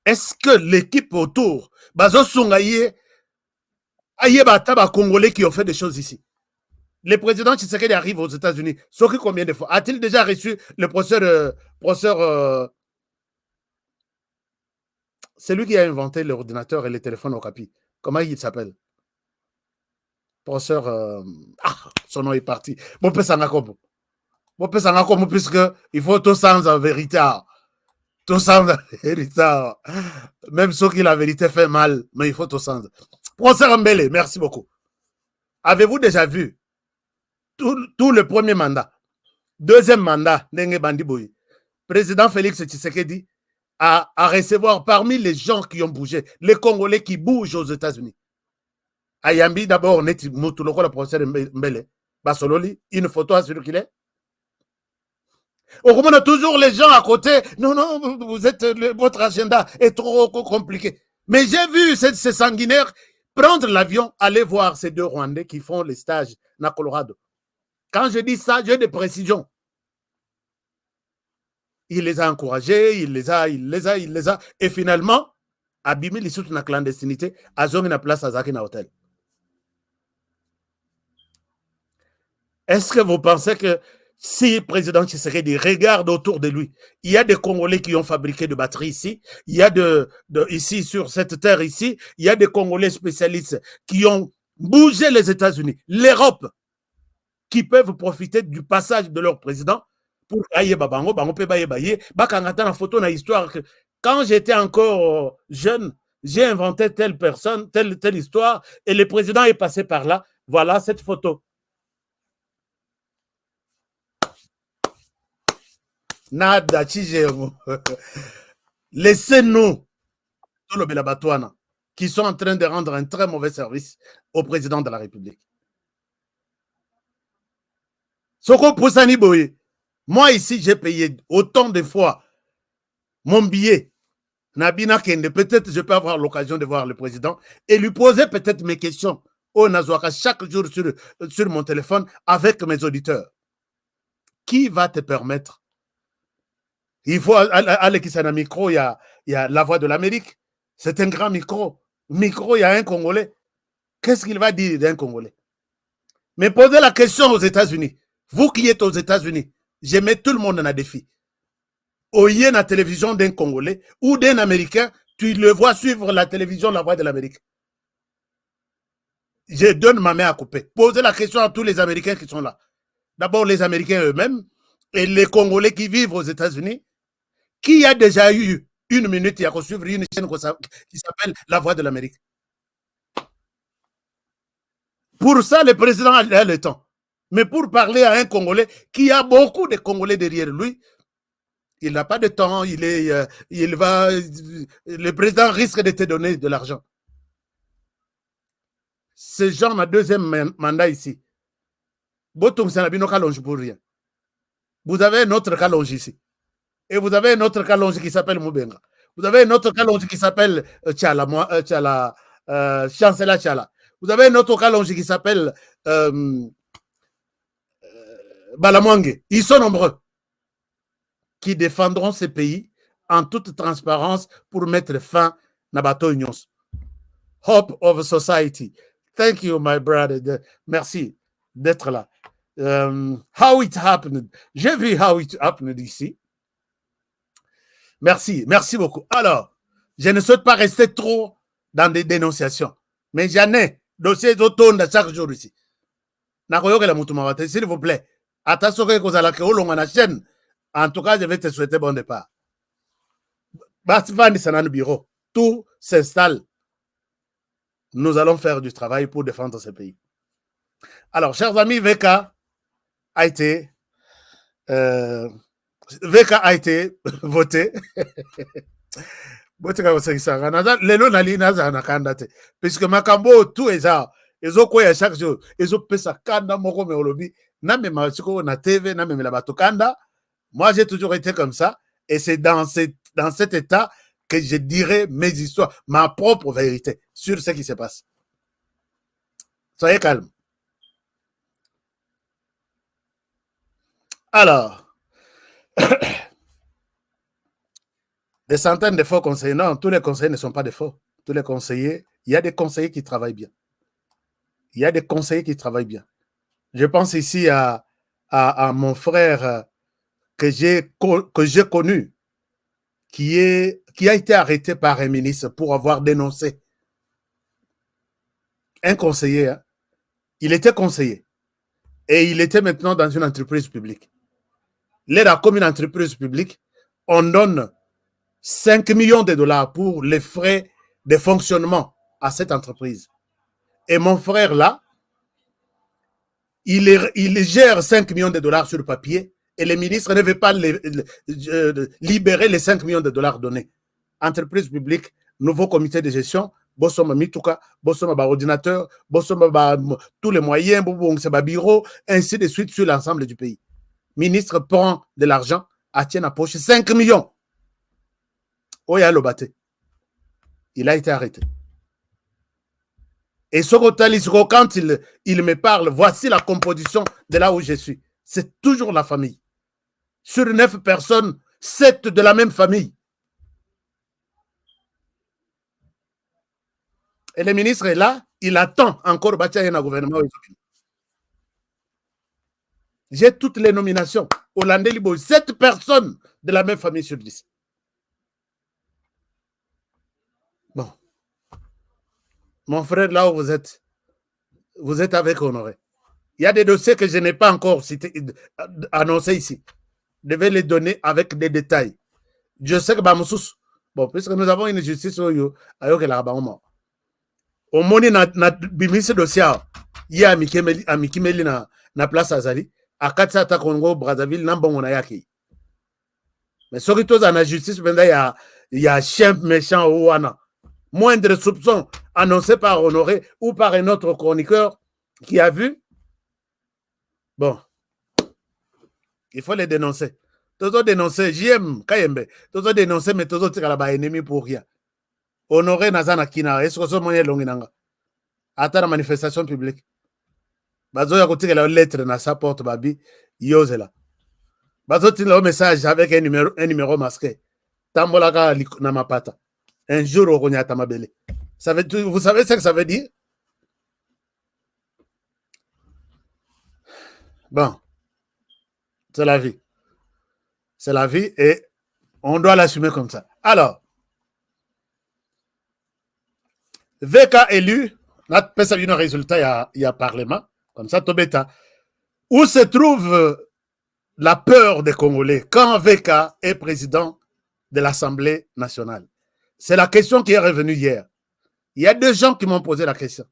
est-ce que l'équipe autour, Congolais qui ont fait des choses ici? Le président Tshisekedi arrive aux États-Unis. Sauf combien de fois? A-t-il déjà reçu le professeur c'est lui qui a inventé l'ordinateur et les téléphones au capi. Comment il s'appelle? Professeur... son nom est parti. Bon, puisque il faut tout sans la vérité. Tout sans la vérité. Même ceux qui la vérité fait mal, mais il faut tout sans. Professeur Mbele, merci beaucoup. Avez-vous déjà vu tout le premier mandat, deuxième mandat, Ndenge Bandiboyi, président Félix Tshisekedi à recevoir parmi les gens qui ont bougé, les Congolais qui bougent aux États-Unis. Ayambi, d'abord, on est le professeur Mbele, Basololi, une photo à celui qu'il est. On a toujours les gens à côté. Non, votre agenda est trop compliqué. Mais j'ai vu ces sanguinaires prendre l'avion, aller voir ces 2 Rwandais qui font les stages dans Colorado. Quand je dis ça, j'ai des précisions. Il les a encouragés, il les a. Et finalement, Abimi les soutient dans la clandestinité, à zone na place à Zaki na hôtel. Est-ce que vous pensez que si le président Tshisekedi regarde autour de lui, il y a des Congolais qui ont fabriqué de batteries ici, il y a ici sur cette terre ici, il y a des Congolais spécialistes qui ont bougé les États-Unis, l'Europe, qui peuvent profiter du passage de leur président pour ayeba bango bango pe bayeba ye bakangata na photo na histoire que quand j'étais encore jeune, j'ai inventé telle personne, telle histoire, et le président est passé par là. Voilà cette photo. Nada, laissez-nous, qui sont en train de rendre un très mauvais service au président de la République. Soko Poussani Boye, moi ici, j'ai payé autant de fois mon billet. Nabina Kende, peut-être je peux avoir l'occasion de voir le président et lui poser peut-être mes questions au Nazouaka chaque jour sur mon téléphone avec mes auditeurs. Qui va te permettre? Il faut aller qui s'en a micro, il y a la voix de l'Amérique. C'est un grand micro. Micro, il y a un Congolais. Qu'est-ce qu'il va dire d'un Congolais? Mais posez la question aux États-Unis. Vous qui êtes aux États-Unis, je mets tout le monde en défi. Au y la télévision d'un Congolais ou d'un Américain, tu le vois suivre la télévision La Voix de l'Amérique. Je donne ma main à couper. Posez la question à tous les Américains qui sont là. D'abord les Américains eux-mêmes et les Congolais qui vivent aux États-Unis. Qui a déjà eu une minute à suivre une chaîne qui s'appelle La Voix de l'Amérique? Pour ça, le président a le temps. Mais pour parler à un Congolais qui a beaucoup de Congolais derrière lui, il n'a pas de temps, le président risque de te donner de l'argent. Ce genre ma deuxième mandat ici. Vous avez un autre Kalonge ici. Et vous avez un autre Kalonge qui s'appelle Moubenga. Vous avez un autre Kalonge qui s'appelle Chancela Tchala. Vous avez un autre Kalonge qui s'appelle Balamwange. Ils sont nombreux qui défendront ces pays en toute transparence pour mettre fin à Bato Union. Hope of Society. Thank you, my brother. Merci d'être là. How it happened. J'ai vu how it happened ici. Merci, merci beaucoup. Alors, je ne souhaite pas rester trop dans des dénonciations, mais j'en ai dossier d'automne chaque jour ici. S'il vous plaît, attention que vous allez la chaîne. En tout cas, je vais te souhaiter bon départ. Bureau. Tout s'installe. Nous allons faire du travail pour défendre ce pays. Alors, chers amis, VK a été voté. Puisque Makambo, tout est ça. Ils ont quoi chaque jour? Ils ont pesa kanda moko me olobi. Na me machiko na TV, na me la batokanda. Moi, j'ai toujours été comme ça. Et c'est dans cet état que je dirai mes histoires, ma propre vérité sur ce qui se passe. Soyez calme. Alors, des centaines de faux conseillers. Non, tous les conseillers ne sont pas des faux. Tous les conseillers, il y a des conseillers qui travaillent bien. Il y a des conseillers qui travaillent bien. Je pense ici à mon frère que j'ai connu, qui a été arrêté par un ministre pour avoir dénoncé un conseiller. Hein. Il était conseiller. Et il était maintenant dans une entreprise publique. Là, comme une entreprise publique, on donne 5 millions de dollars pour les frais de fonctionnement à cette entreprise. Et mon frère, là, il gère 5 millions de dollars sur le papier et le ministre ne veut pas libérer les 5 millions de dollars donnés. Entreprise publique, nouveau comité de gestion, Bossoma Mituka, Bossoma ordinateur, Bossoma tous les moyens, Bossoma bureau, ainsi de suite sur l'ensemble du pays. Ministre prend de l'argent, tient à poche 5 millions. Oya Lobaté. Il a été arrêté. Et Sokotalisro, quand il me parle, voici la composition de là où je suis. C'est toujours la famille. Sur 9 personnes, 7 de la même famille. Et le ministre est là, il attend encore un gouvernement. J'ai toutes les nominations. Hollandais Libo, 7 personnes de la même famille sur 10. Bon. Mon frère, là où vous êtes avec Honoré. Il y a des dossiers que je n'ai pas encore annoncés ici. devait les donner avec des détails. Je sais que Bamoussous, bon, puisque nous avons une justice au moni na bimise dossier, il y a Mikimeli na place Azali, à Katsata Congo, Brazzaville, Nambon Yaki. Mais surtout dans la justice, il y a chien méchant au Wana. Moindre soupçon annoncé par Honoré ou par un autre chroniqueur qui a vu. Bon, il faut les dénoncer. Toujours dénoncer, JM, Kayembe, toujours dénoncer, mais toujours tirer là-bas ennemi pour rien. Honoré Nazana Kina, est-ce que ce moyen longinanga? Attends la manifestation publique. Bazo ya kotika la lettre na sa porte babi, yozela. Bazo tila le message avec un numéro masqué. Tambolaka na mapata. Un jour au Ronyata Mabele. Vous savez ce que ça veut dire? Bon, c'est la vie. C'est la vie et on doit l'assumer comme ça. Alors, VK élu, notre personne a eu un résultat, il y a Parlement, comme ça, Tobeta. Où se trouve la peur des Congolais quand VK est président de l'Assemblée nationale? C'est la question qui est revenue hier. Il y a deux gens qui m'ont posé la question.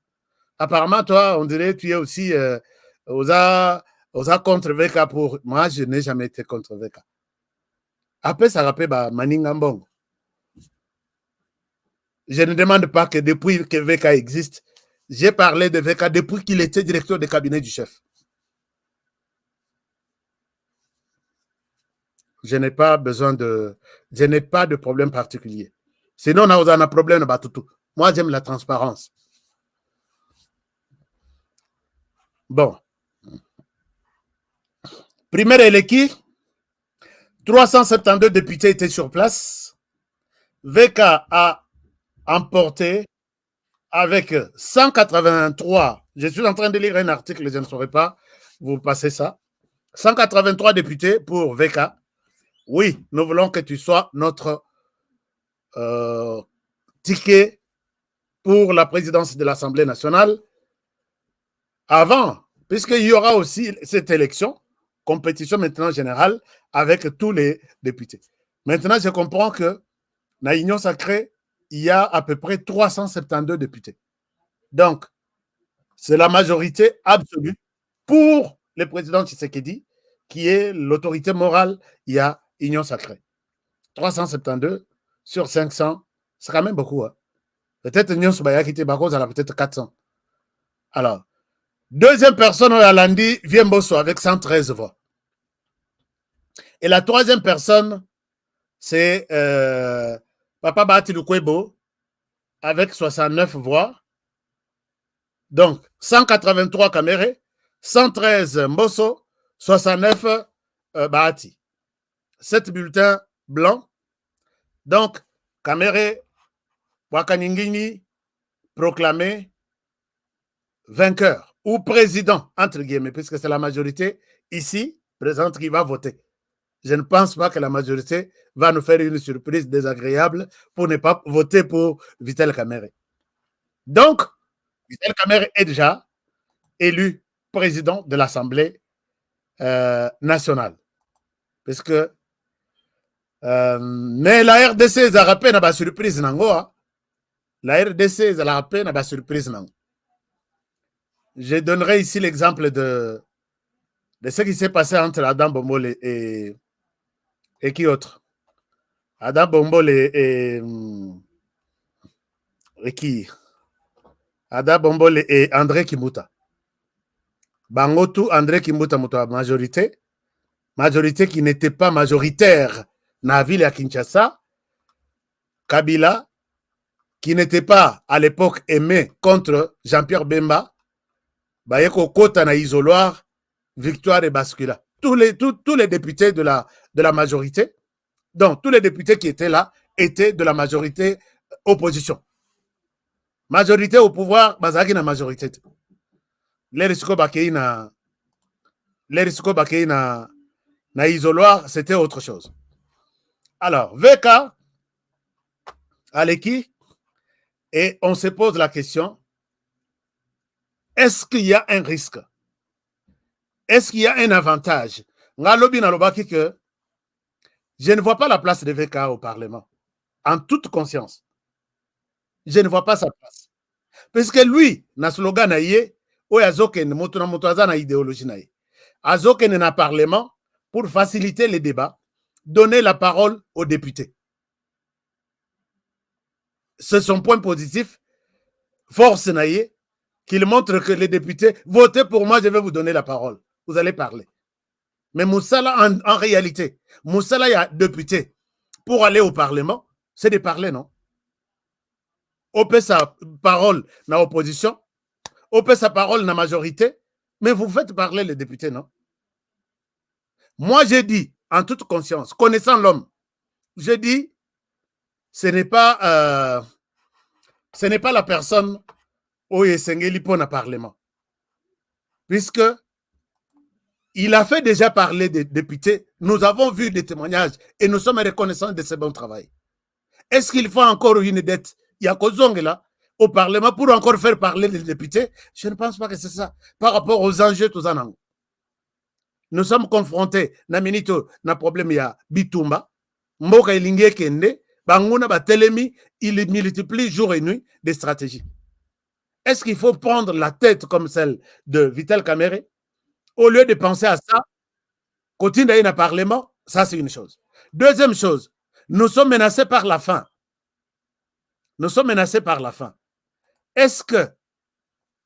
Apparemment, toi, on dirait que tu es aussi aux contre VK pour... Moi, je n'ai jamais été contre VK. Après, ça rappelle Maningambong. Je ne demande pas que depuis que VK existe, j'ai parlé de VK depuis qu'il était directeur de cabinet du chef. Je n'ai pas besoin de... Je n'ai pas de problème particulier. Sinon, on a un problème de tout. Moi, j'aime la transparence. Bon. Primaire élection, 372 députés étaient sur place. VK a emporté avec 183. Je suis en train de lire un article, je ne saurais pas vous passer ça. 183 députés pour VK. Oui, nous voulons que tu sois notre ticket pour la présidence de l'Assemblée nationale avant, puisqu'il y aura aussi cette élection, compétition maintenant générale avec tous les députés. Maintenant, je comprends que dans l'Union sacrée, il y a à peu près 372 députés. Donc, c'est la majorité absolue pour le président Tshisekedi, qui est l'autorité morale, il y a Union sacrée. 372 sur 500, c'est quand même beaucoup. Hein? Peut-être Union Soubaya qui était Bakos, elle a peut-être 400. Alors, deuxième personne, on a Landi, Viemboso avec 113 voix. Et la troisième personne, c'est Papa Bahati Lukwebo avec 69 voix. Donc, 183 Kamere, 113 Mboso, 69 Bahati. 7 bulletins blancs. Donc, Kamere Wakaningini proclamé vainqueur ou président, entre guillemets, puisque c'est la majorité ici présente qui va voter. Je ne pense pas que la majorité va nous faire une surprise désagréable pour ne pas voter pour Vital Kamerhe. Donc, Vital Kamerhe est déjà élu président de l'Assemblée nationale. Parce que mais la RDC a rappelé une surprise. La RDC a rappelé une surprise. Je donnerai ici l'exemple de ce qui s'est passé entre Adam Bombole et qui autre? Adam Bombole et qui? Adam Bombole et André Kimuta. Bangotu, André Kimuta, majorité qui n'était pas majoritaire dans la ville à Kinshasa. Kabila, qui n'était pas à l'époque aimé contre Jean-Pierre Bemba. Bayeko Kota na isoloir, victoire et bascula. Tous les députés de la majorité, donc tous les députés qui étaient là, étaient de la majorité opposition. Majorité au pouvoir, bazaki na majorité. Les risques bakei na isoloir, c'était autre chose. Alors, VK, Aleki, et on se pose la question, est-ce qu'il y a un risque? Est-ce qu'il y a un avantage? Ngalobi na lobaki que Je ne vois pas la place de VK au Parlement. En toute conscience. Je ne vois pas sa place. Parce que lui, na slogan na ye, oyo azokende moto na moto aza na idéologie na ye. Azokende na Parlement pour faciliter les débats, donner la parole aux députés. C'est son point positif. Force na ye, qu'il montre que les députés, votez pour moi, je vais vous donner la parole. Vous allez parler. Mais Moussala, en réalité, Moussala, il y a député. Pour aller au Parlement, c'est de parler, non? On peut sa parole dans l'opposition, on peut sa parole dans la majorité, mais vous faites parler les députés, non? Moi, j'ai dit, en toute conscience, connaissant l'homme, j'ai dit, ce n'est pas la personne où il est pour le Parlement. Puisque il a fait déjà parler des députés, nous avons vu des témoignages et nous sommes reconnaissants de ce bon travail. Est-ce qu'il faut encore une dette? Il y a Kozong là, au Parlement, pour encore faire parler les députés? Je ne pense pas que c'est ça. Par rapport aux enjeux, tous en nous sommes confrontés, na minito, na problème, il y a Bitumba, Mboka Elingue Kende, Banguna Batelemi, il multiplie jour et nuit des stratégies. Est-ce qu'il faut prendre la tête comme celle de Vital Kamerhe? Au lieu de penser à ça, continuer d'aller dans le Parlement, ça c'est une chose. Deuxième chose, nous sommes menacés par la faim. Nous sommes menacés par la faim. Est-ce que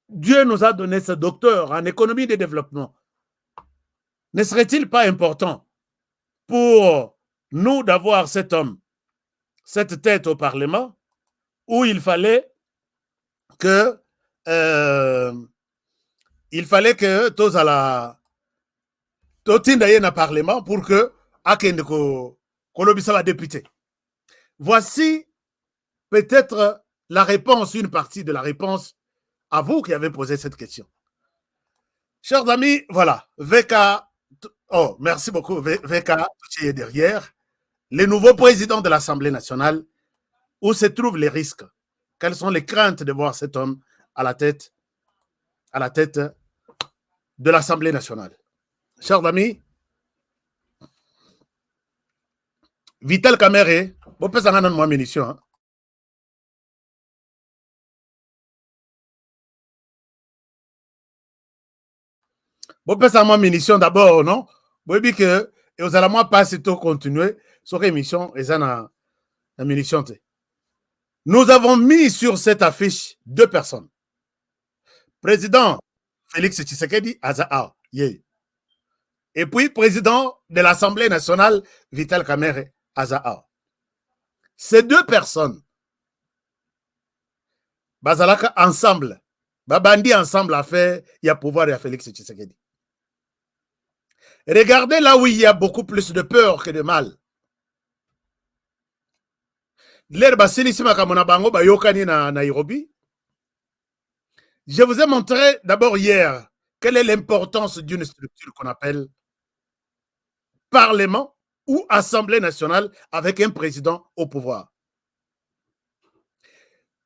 Dieu nous a donné ce docteur en économie de développement? Ne serait-il pas important pour nous d'avoir cet homme, cette tête au Parlement, où il fallait que tous à la totindaye na Parlement pour que akende ko kolobisa va député. Voici peut-être la réponse, une partie de la réponse à vous qui avez posé cette question. Chers amis, voilà, VK, oh, merci beaucoup, VK qui est derrière, le nouveau président de l'Assemblée nationale, où se trouvent les risques? Quelles sont les craintes de voir cet homme à la tête de l'Assemblée nationale? Chers amis, Vital Kamerhe, vous pouvez en donner moins munitions. Hein? Vous pouvez en moins munitions d'abord, non? Vous voyez que vous allez moins passer tout continuer sur l'émission et ça na munitions. Nous avons mis sur cette affiche 2 personnes. Président Félix Tshisekedi Azaa, yeah. Et puis président de l'Assemblée nationale Vital Kamerhe Azaa. Ces 2 personnes, bazalaka ensemble, babandi ensemble à faire, il y a pouvoir à Félix Tshisekedi. Regardez là où il y a beaucoup plus de peur que de mal. Nairobi. Je vous ai montré d'abord hier quelle est l'importance d'une structure qu'on appelle Parlement ou Assemblée nationale avec un président au pouvoir.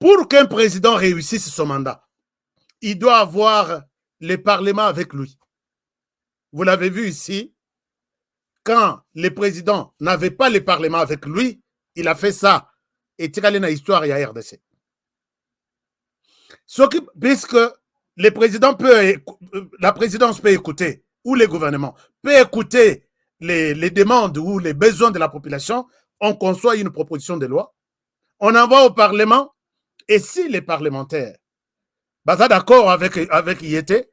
Pour qu'un président réussisse son mandat, il doit avoir le Parlement avec lui. Vous l'avez vu ici, quand le président n'avait pas le Parlement avec lui, il a fait ça. Et tu as l'histoire, il y a RDC. Puisque le président la présidence peut écouter, ou le gouvernement peut écouter les demandes ou les besoins de la population, on conçoit une proposition de loi, on envoie au Parlement, et si les parlementaires sont d'accord avec IET,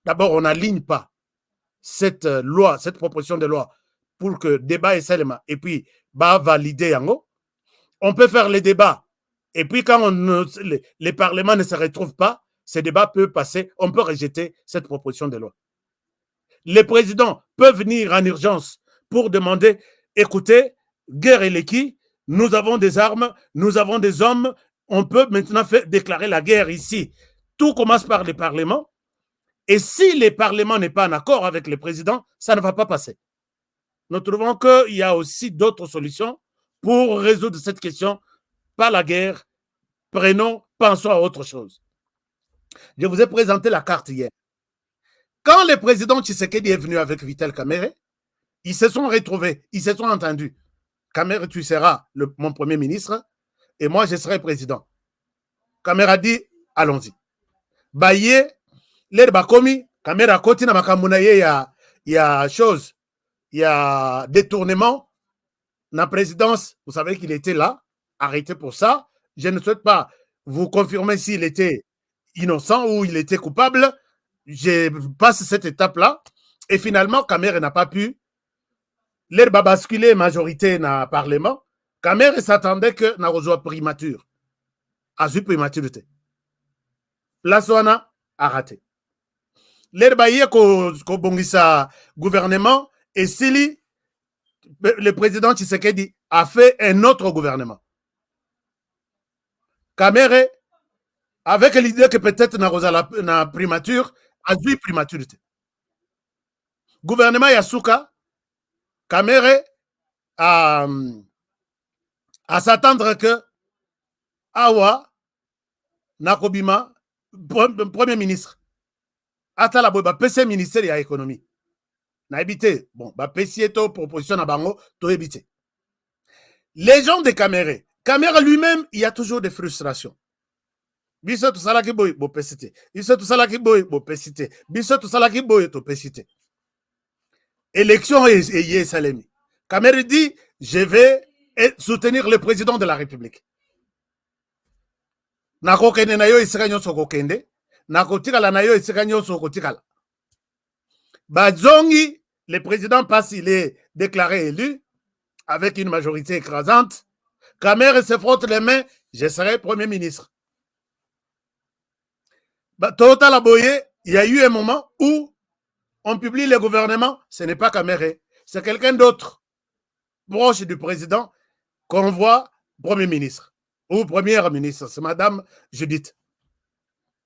d'abord on n'aligne pas cette loi, cette proposition de loi pour que débat et seulement, et puis valider en haut. On peut faire les débats. Et puis, quand les parlements ne se retrouvent pas, ce débat peut passer, on peut rejeter cette proposition de loi. Les présidents peuvent venir en urgence pour demander, écoutez, guerre et l'équipe, nous avons des armes, nous avons des hommes, on peut maintenant déclarer la guerre ici. Tout commence par les parlements. Et si le Parlement n'est pas en accord avec le président, ça ne va pas passer. Nous trouvons qu'il y a aussi d'autres solutions pour résoudre cette question, pas la guerre. Pensons à autre chose. Je vous ai présenté la carte hier. Quand le président Tshisekedi est venu avec Vital Kamerhe, ils se sont retrouvés, ils se sont entendus. Kamer, tu seras mon premier ministre et moi, je serai président. Kamer a dit, allons-y. Baye, l'air bakomi, Kamer a continué à il y a chose, il y a détournement. La présidence, vous savez qu'il était là, arrêté pour ça. Je ne souhaite pas vous confirmer s'il était innocent ou il était coupable. Je passe cette étape-là. Et finalement, Kamer n'a pas pu. L'air va basculer majorité dans le Parlement. Kamer s'attendait que n'a rejoint primature. A eu primaturité. Plaswana a raté. L'air va y ko bongisa gouvernement et Sili, le président Tshisekedi a fait un autre gouvernement. Kamer, avec l'idée que peut-être na primature, a eu primaturité. Gouvernement Yasuka, Kamer à s'attendre que Awa Nakobima, premier ministre, Atala Boba, PC ministère de l'économie. Na habité, bon, ba PC to proposition na bango, to habité. Les gens de Kamer lui-même, il y a toujours des frustrations. Biso tout ça qui boy, bo pesité. Biso tout ça qui boy, bo pesité. Biso tout ça qui boy, to pesité. Élection et Salemi. Kamer dit, je vais soutenir le président de la République. Nakokende na yo isika nyonso kokende, nakotikala na yo isika nyonso kotikala. Bazongi, le président passe, il est déclaré élu avec une majorité écrasante. Kamer se frotte les mains, je serai premier ministre. Total Aboye, il y a eu un moment où on publie le gouvernement, ce n'est pas Kamer, c'est quelqu'un d'autre, proche du président, qu'on voit premier ministre ou première ministre. C'est Madame Judith.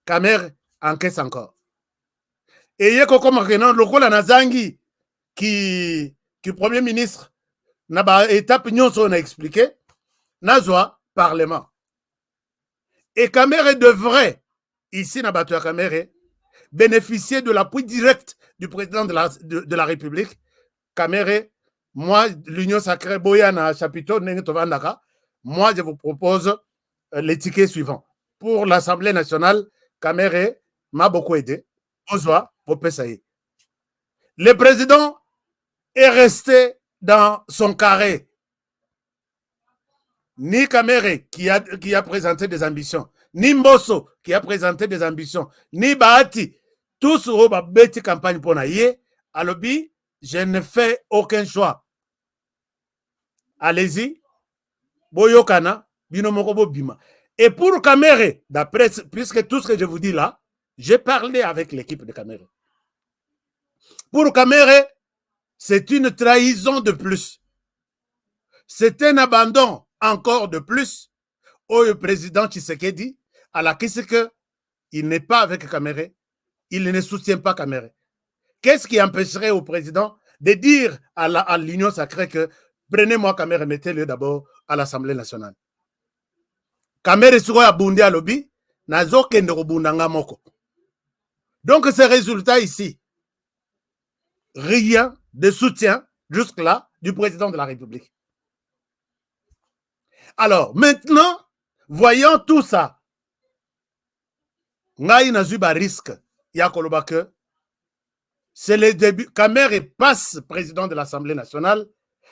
Kamer encaisse encore. Et il y a comme le Nazangi qui premier ministre n'a pas étape on a expliqué. Nazwa parlement. Et Kamer devrait ici n'a pas Kamer bénéficier de l'appui direct du président de la République. Kamer, moi, l'Union sacrée Boyana Chapiteau, moi, je vous propose les tickets suivants. Pour l'Assemblée nationale, Kamer m'a beaucoup aidé. Ozwa, Popessaye. Le président est resté dans son carré. Ni Kamer qui a présenté des ambitions, ni Mbosso qui a présenté des ambitions, ni Bahati, tous ont bêti campagne pour naïe. À l'objet, je ne fais aucun choix. Allez-y, Boyokana, Binomoko Bima. Et pour Kamer, d'après, puisque tout ce que je vous dis là, j'ai parlé avec l'équipe de Kamer. Pour Kamer, c'est une trahison de plus. C'est un abandon encore de plus au président Tshisekedi, à la question qu'il n'est pas avec Kamer, il ne soutient pas Kamer. Qu'est-ce qui empêcherait au président de dire à l'Union sacrée que prenez-moi Kamer, mettez-le d'abord à l'Assemblée nationale. Kamer est à Bundi à lobby, nazo kende robundanga moko. Donc ces résultats ici, rien de soutien jusque-là du président de la République. Alors, maintenant, voyant tout ça, Ngaï Nazuba risque, Yakolobake, c'est le début. Kamer passe président de l'Assemblée nationale,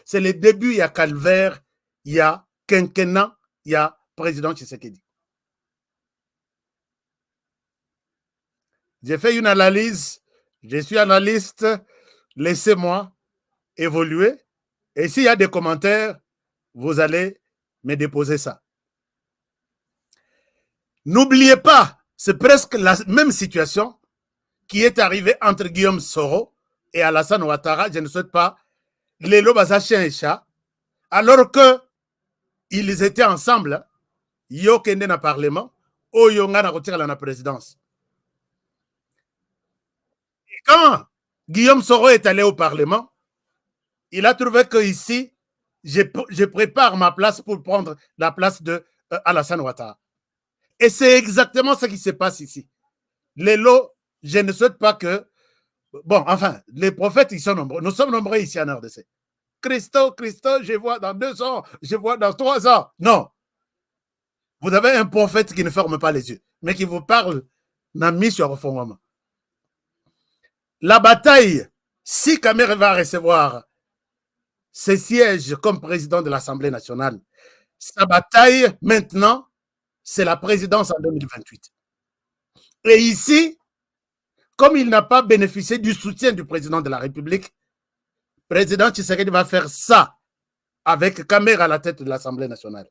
c'est le début, il y a calvaire, il y a quinquennat, il y a président Tshisekedi. J'ai fait une analyse, je suis analyste, laissez-moi évoluer. Et s'il y a des commentaires, vous allez me déposer ça. N'oubliez pas, c'est presque la même situation qui est arrivée entre Guillaume Soro et Alassane Ouattara. Je ne souhaite pas les lobas chien et chat, alors que ils étaient ensemble. Yo kende na parlement, o yo nga na retire la présidence. Et quand Guillaume Soro est allé au Parlement, il a trouvé que ici, je prépare ma place pour prendre la place de Alassane Ouattara. Et c'est exactement ce qui se passe ici. Les lots, je ne souhaite pas que... Bon, enfin, les prophètes, ils sont nombreux. Nous sommes nombreux ici en RDC. Christo, je vois dans 2 ans, je vois dans 3 ans. Non. Vous avez un prophète qui ne ferme pas les yeux, mais qui vous parle n'a mis sur fondement. La bataille, si Kamere va recevoir ses sièges comme président de l'Assemblée nationale, sa bataille maintenant, c'est la présidence en 2028. Et ici, comme il n'a pas bénéficié du soutien du président de la République, le président Tshisekedi va faire ça avec Kamere à la tête de l'Assemblée nationale.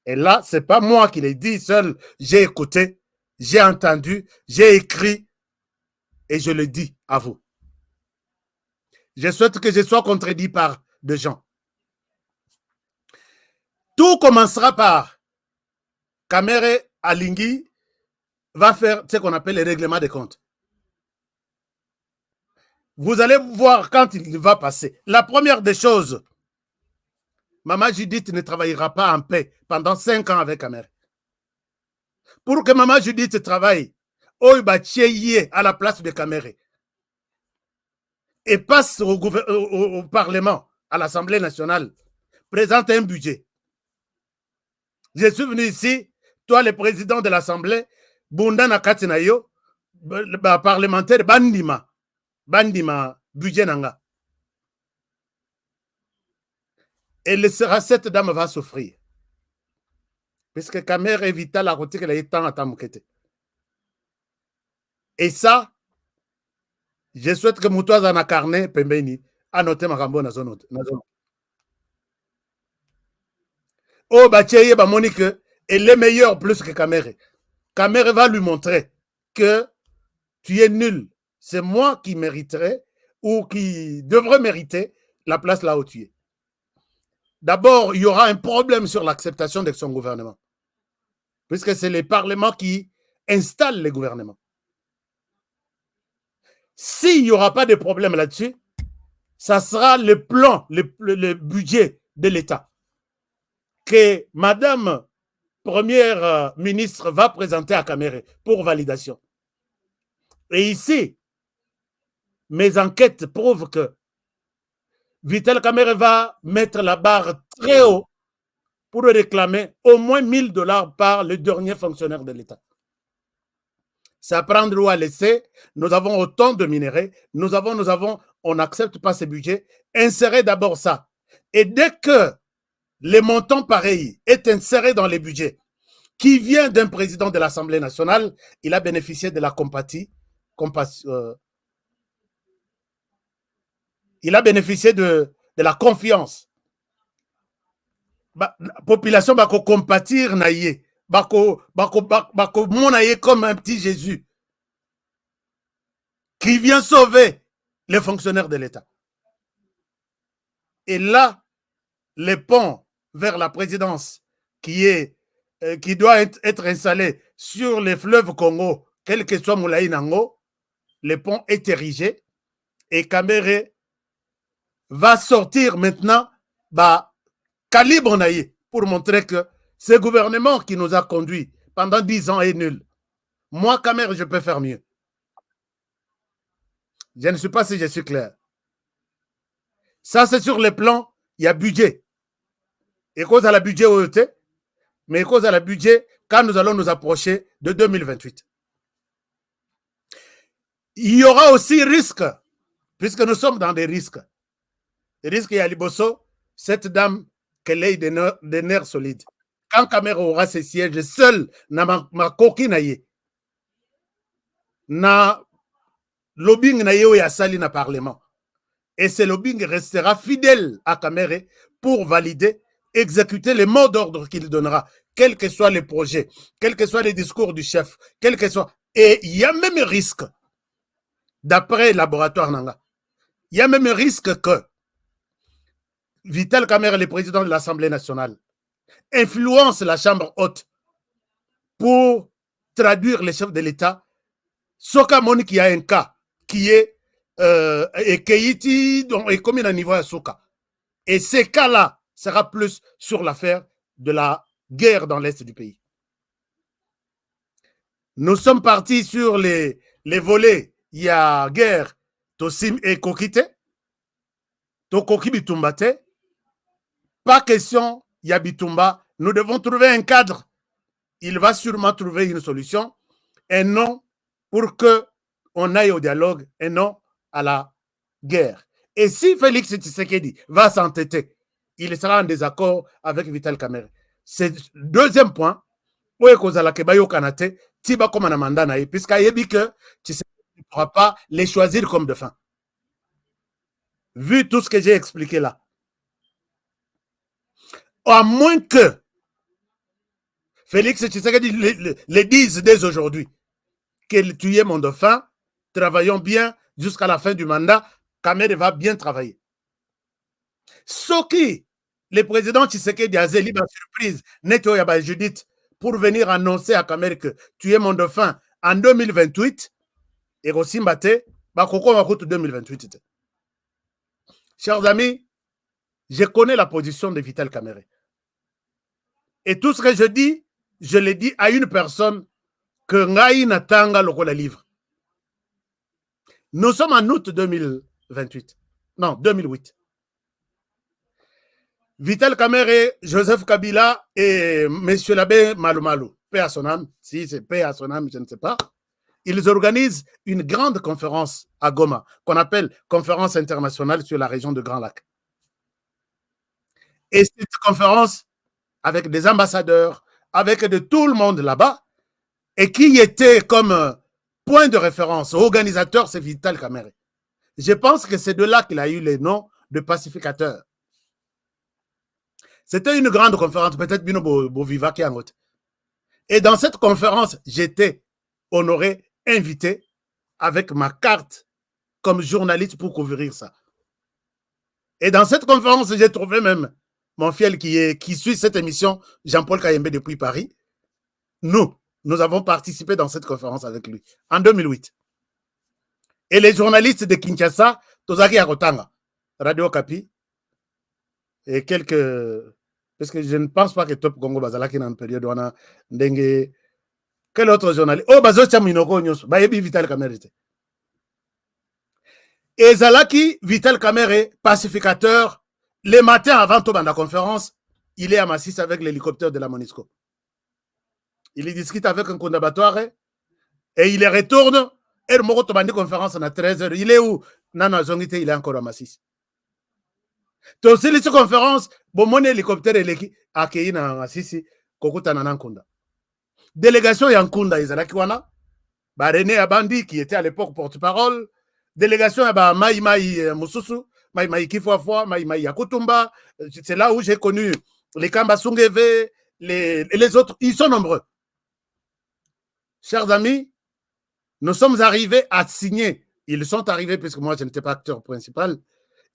Et là, ce n'est pas moi qui l'ai dit seul, j'ai écouté, j'ai entendu, j'ai écrit et je le dis à vous. Je souhaite que je sois contredit par des gens. Tout commencera par Kamere Alingi va faire ce qu'on appelle les règlements des comptes. Vous allez voir quand il va passer. La première des choses, Maman Judith ne travaillera pas en paix pendant 5 ans avec Kamere. Pour que Maman Judith travaille, à la place de Kamere et passe au Parlement, à l'Assemblée nationale, présente un budget. Je suis venu ici, toi le président de l'Assemblée, Bundana Katinayo, parlementaire, Bandima, budget nanga. Et cette dame va souffrir. Puisque Kamere évita la route qu'elle a été à Tamukete. Et ça, je souhaite que Moutoise en a carné, Pembeni, a noté ma rambo na zone. Oh, Bacheye, Monique, elle est meilleure plus que Kamere. Kamere va lui montrer que tu es nul. C'est moi qui mériterais ou qui devrais mériter la place là où tu es. D'abord, il y aura un problème sur l'acceptation de son gouvernement. Puisque c'est le Parlement qui installe le gouvernement. S'il n'y aura pas de problème là-dessus, ça sera le plan, le budget de l'État que Madame Première ministre va présenter à Kamere pour validation. Et ici, mes enquêtes prouvent que Vital Kamere va mettre la barre très haut pour réclamer au moins $1000 par le dernier fonctionnaire de l'État. C'est à prendre ou à laisser. Nous avons autant de minéraux. On n'accepte pas ce budget. Insérez d'abord ça. Et dès que les montants pareils est inséré dans les budgets qui vient d'un président de l'Assemblée nationale, il a bénéficié de la compatie. Il a bénéficié de la confiance. La population va compatir naïe. Comme un petit Jésus qui vient sauver les fonctionnaires de l'État. Et là, les ponts vers la présidence qui doit être installé sur les fleuves Congo, quel que soit Moulaï Nango, le pont est érigé et Kamere va sortir maintenant calibre naïe pour montrer que ce gouvernement qui nous a conduits pendant 10 ans est nul. Moi, Kamere, je peux faire mieux. Je ne sais pas si je suis clair. Ça, c'est sur le plan, il y a budget. Et cause à la budget OET, mais cause à la budget quand nous allons nous approcher de 2028. Il y aura aussi risque, puisque nous sommes dans des risques. Les risques, il y a Liboso, cette dame qu'elle ait des nerfs solides. Quand Kamere aura ses sièges, seul, ma coquine naïe, na lobbying naïe ou yasali na parlement. Et ce lobbying restera fidèle à Kamere pour valider, exécuter les mots d'ordre qu'il donnera, quels que soient les projets, quels que soient les discours du chef, quels que soient. Et il y a même risque, d'après Laboratoire Nanga, il y a même risque que Vital Kamere, le président de l'Assemblée nationale, influence la Chambre haute pour traduire les chefs de l'État. Soka Moni qui a un cas qui est Keiti, donc est comme un niveau à Soka. Et ces cas-là sera plus sur l'affaire de la guerre dans l'Est du pays. Nous sommes partis sur les volets. Il y a guerre, Tosim et Kokite. Tokoki Bitumba te. Pas question, ya Bitumba. Nous devons trouver un cadre. Il va sûrement trouver une solution. Et non pour qu'on aille au dialogue et non à la guerre. Et si Félix Tshisekedi va s'entêter, il sera en désaccord avec Vital Kamerhe. C'est le deuxième point. Puisqu'il que Tshisekedi ne pourra pas les choisir comme de fin. Vu tout ce que j'ai expliqué là. À moins que Félix Tshisekedi le dise dès aujourd'hui que tu es mon dauphin, travaillons bien jusqu'à la fin du mandat, Kamerhe va bien travailler. Ce qui, le président Tshisekedi a zéli ma surprise, Neto Yaba Judith, pour venir annoncer à Kamerhe que tu es mon dauphin en 2028, et aussi Mbate, Bakoko Makout 2028. Chers amis, je connais la position de Vital Kamerhe. Et tout ce que je dis, je l'ai dit à une personne que Ngai Natanga le livre. Nous sommes en août 2028. Non, 2008. Vital Kamerhe, Joseph Kabila et M. l'abbé Malou Malou, paix à son âme, si c'est paix à son âme, je ne sais pas, ils organisent une grande conférence à Goma, qu'on appelle Conférence internationale sur la région de Grand Lac. Et cette conférence, avec des ambassadeurs, avec de tout le monde là-bas, et qui était comme point de référence, organisateur, c'est Vital Kamerhe. Je pense que c'est de là qu'il a eu le nom de pacificateur. C'était une grande conférence, peut-être Bino Boviva qui en haute. Et dans cette conférence, j'étais honoré, invité, avec ma carte comme journaliste pour couvrir ça. Et dans cette conférence, j'ai trouvé même mon fiel qui suit cette émission, Jean-Paul Kayembe depuis Paris. Nous avons participé dans cette conférence avec lui en 2008. Et les journalistes de Kinshasa, Tozaki Akotanga, Radio Kapi, et quelques... Parce que je ne pense pas que Top Congo Bazalaki dans une période où on a dengue. Quel autre journaliste? Oh, Bazocha Minoko Nyos, Bayebi Vital Kamerhe. Et Zalaki, Vital Kamerhe, pacificateur, le matin avant tout dans la conférence, il est à Massis avec l'hélicoptère de la MONUSCO. Il discute avec un condabatoire et il retourne. Et le Moko Tobandi conférence à 13h. Il est où? Nana Zongite, il est encore à Massis. Donc, c'est cette conférence, mon hélicoptère est accueilli dans Massis, Kokuta Nanankunda. Délégation Yankunda, Izalaki Wana, René Abandi, qui était à l'époque porte-parole, délégation Maï Maï Moussousou, Maï Maï Kifuafua, Maï Maï Yakutumba, c'est là où j'ai connu les Kamba Sungeve, les autres, ils sont nombreux. Chers amis, nous sommes arrivés à signer, ils sont arrivés, puisque moi je n'étais pas acteur principal,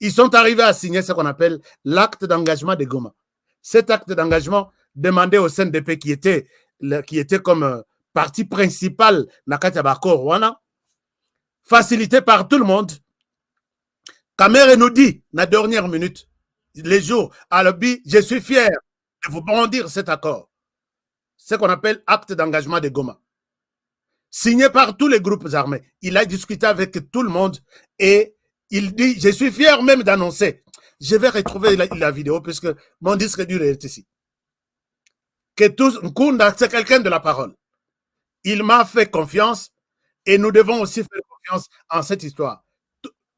ils sont arrivés à signer ce qu'on appelle l'acte d'engagement de Goma. Cet acte d'engagement demandé au CNDP qui était comme parti principal Nakati Abako Rwanda, facilité par tout le monde. Kamerhe nous dit, la dernière minute, les jours, à l'objet, je suis fier de vous brandir cet accord. Ce qu'on appelle acte d'engagement de Goma. Signé par tous les groupes armés. Il a discuté avec tout le monde et il dit, je suis fier même d'annoncer. Je vais retrouver la vidéo puisque mon disque dur est ici. Que tous, Nkunda, c'est quelqu'un de la parole. Il m'a fait confiance et nous devons aussi faire confiance en cette histoire.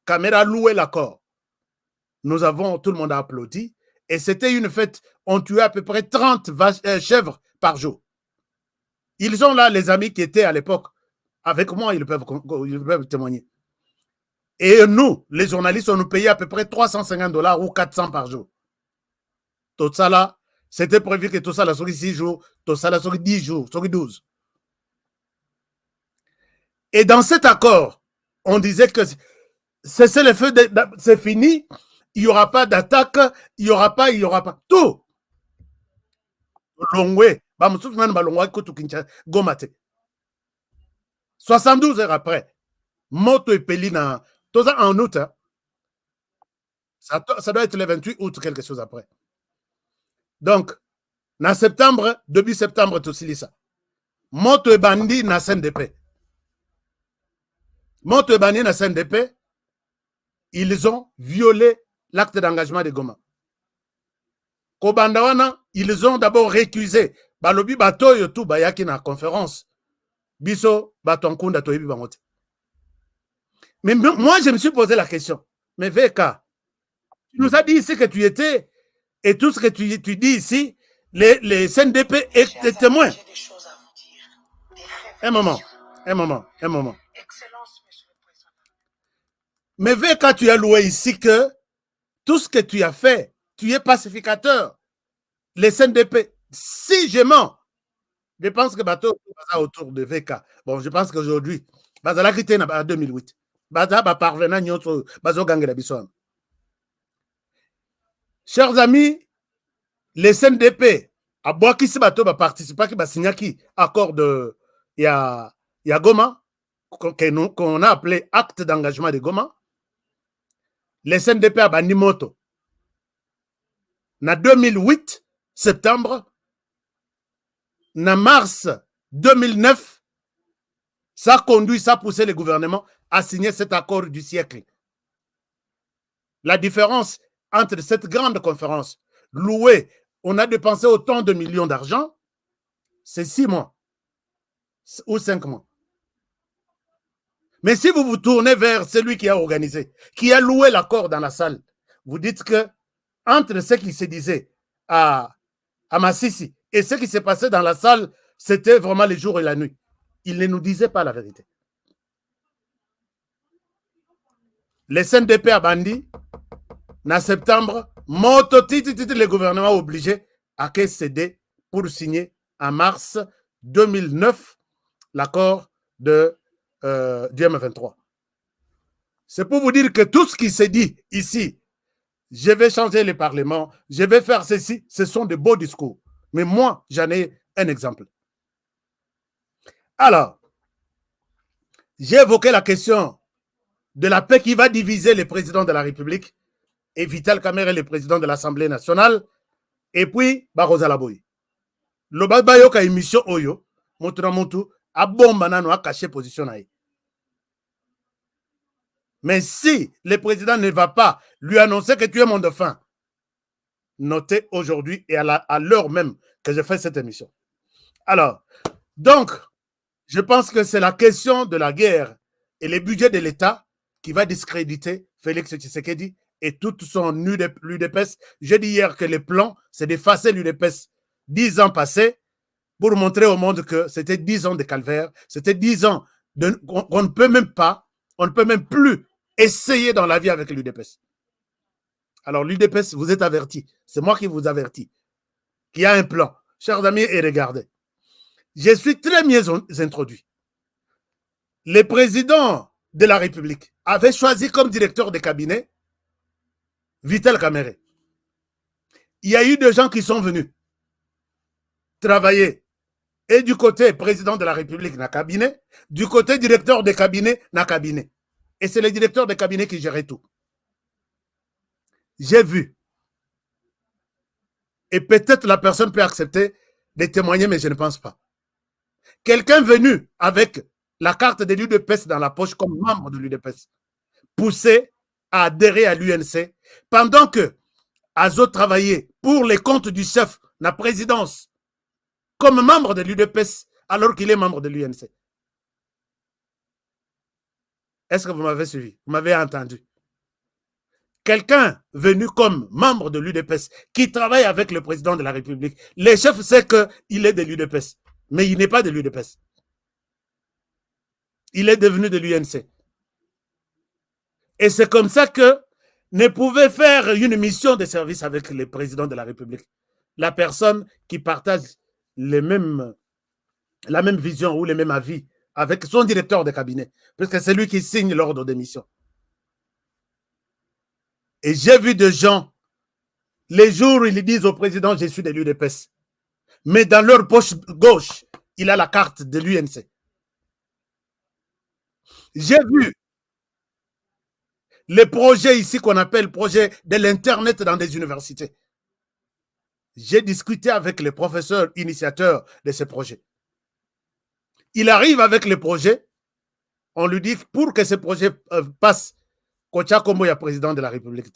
Caméra loué l'accord. Tout le monde a applaudi et c'était une fête. On tuait à peu près 30 chèvres par jour. Ils ont là les amis qui étaient à l'époque avec moi, ils peuvent témoigner. Et nous, les journalistes, on nous payait à peu près $350 ou 400 par jour. Tout ça là, c'était prévu que tout ça là soit 6 jours, tout ça là soit 10 jours, soit 12. Et dans cet accord, on disait que c'est le feu, c'est fini, il n'y aura pas d'attaque, il n'y aura pas. Tout. Longwe, 72 heures après, Moto et Pelina, tout ça en août. Hein. Ça doit être le 28 août, quelque chose après. Donc, en septembre, début septembre, tout ça. Moto et Bandi na CNDP. Moto et Bandi na CNDP, ils ont violé l'acte d'engagement de Goma. Kobandawana, ils ont d'abord récusé. Balobi bato yotu bayaki na conférence. Biso batonkunda toyebi bangote. Mais moi, je me suis posé la question. Mais VK, tu nous as dit ici que tu étais, et tout ce que tu dis ici, les CNDP est témoin. Un moment. Mais VK, tu as loué ici que tout ce que tu as fait, tu es pacificateur. Les CNDP, si je mens, je pense que bateau autour de VK. Bon, je pense qu'aujourd'hui, Bazala quitté en 2008. Bazala parvenant nyonso bazo gangela biso. Chers amis, les CNDP à Boakisi bateau va participer qui signé qui accord de ya Goma qu'on a appelé acte d'engagement de Goma. Les CNDP à Bandimoto. En 2008 septembre, en mars 2009, ça a conduit, ça a poussé le gouvernement à signer cet accord du siècle. La différence entre cette grande conférence louée, on a dépensé autant de millions d'argent, c'est 6 mois ou 5 mois. Mais si vous vous tournez vers celui qui a organisé, qui a loué l'accord dans la salle, vous dites que entre ce qui se disait à Massissi et ce qui s'est passé dans la salle, c'était vraiment le jour et la nuit. Il ne nous disait pas la vérité. Les CNDP à Bandi, en septembre, le gouvernement obligé à céder pour signer en mars 2009 l'accord de du M23. C'est pour vous dire que tout ce qui s'est dit ici, je vais changer le Parlement, je vais faire ceci, ce sont de beaux discours. Mais moi, j'en ai un exemple. Alors, j'ai évoqué la question de la paix qui va diviser le président de la République et Vital Kamerhe, le président de l'Assemblée nationale, et puis Baroza Laboyi. Le Babayo ka émission Oyo, Mouturamontu, a bomba nano a caché position naïe. Mais si le président ne va pas lui annoncer que tu es mon dauphin, notez aujourd'hui et à l'heure même que je fais cette émission. Alors, donc, je pense que c'est la question de la guerre et le budget de l'État qui va discréditer Félix Tshisekedi et toute son l'UDPS. J'ai dit hier que le plan, c'est d'effacer l'UDPS 10 ans passés pour montrer au monde que c'était 10 ans de calvaire, c'était 10 ans qu'on ne peut même pas, on ne peut même plus essayer dans la vie avec l'UDPS. Alors l'UDPS, vous êtes avertis, c'est moi qui vous avertis, qu'il y a un plan. Chers amis, et regardez, je suis très mieux introduit. Le président de la République avait choisi comme directeur de cabinet Vital Kamerhe. Il y a eu des gens qui sont venus travailler et du côté président de la République dans le cabinet, du côté directeur de cabinet dans le cabinet. Et c'est le directeur de cabinet qui gérait tout. J'ai vu. Et peut-être la personne peut accepter de témoigner, mais je ne pense pas. Quelqu'un venu avec la carte de l'UDPS dans la poche comme membre de l'UDPS, poussé à adhérer à l'UNC, pendant que Azo travaillait pour les comptes du chef de la présidence comme membre de l'UDPS alors qu'il est membre de l'UNC. Est-ce que vous m'avez suivi? Vous m'avez entendu? Quelqu'un venu comme membre de l'UDPS qui travaille avec le président de la République, le chef sait qu'il est de l'UDPS, mais il n'est pas de l'UDPS. Il est devenu de l'UNC. Et c'est comme ça que ne pouvait faire une mission de service avec le président de la République. La personne qui partage la même vision ou les mêmes avis avec son directeur de cabinet, parce que c'est lui qui signe l'ordre de mission. Et j'ai vu des gens, les jours où ils disent au président, je suis de l'UDPS, mais dans leur poche gauche, il a la carte de l'UNC. J'ai vu les projets ici qu'on appelle projet de l'Internet dans des universités. J'ai discuté avec les professeurs initiateurs de ces projets. Il arrive avec le projet, on lui dit pour que ce projet passe, Kocha Kombo est président de la République.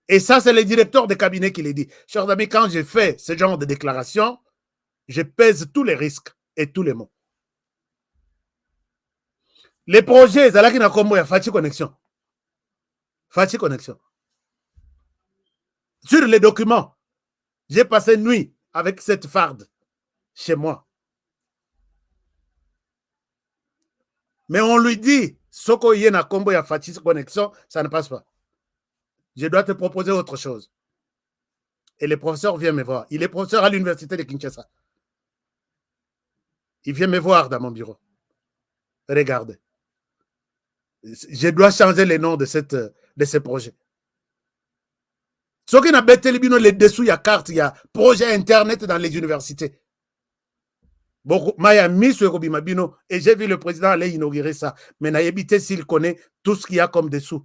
Et ça, c'est le directeur de cabinet qui l'a dit. Chers amis, quand j'ai fait ce genre de déclaration, je pèse tous les risques et tous les mots. Les projets, ils allaient kombo ya Fachi Connexion. Fachi Connexion. Sur les documents, j'ai passé nuit avec cette farde chez moi. Mais on lui dit, Soko Yena Kombo ya Fachi Connexion, ça ne passe pas. Je dois te proposer autre chose. Et le professeur vient me voir. Il est professeur à l'université de Kinshasa. Il vient me voir dans mon bureau. Regardez. Je dois changer les noms de ce projet. Ce qui n'a pas été les dessous, il y a carte, il y a projet internet dans les universités. Et j'ai vu le président aller inaugurer ça. Mais n'a évité s'il connaît tout ce qu'il y a comme dessous.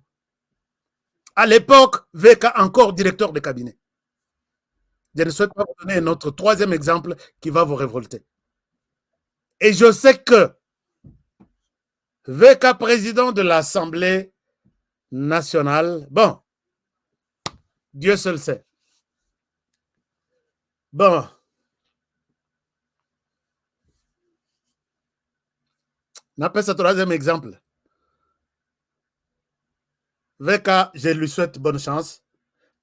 À l'époque, VK encore directeur de cabinet. Je ne souhaite pas vous donner un autre troisième exemple qui va vous révolter. Et je sais que VK président de l'Assemblée nationale, bon, Dieu seul sait. Bon. On appelle ce troisième exemple. VK, je lui souhaite bonne chance.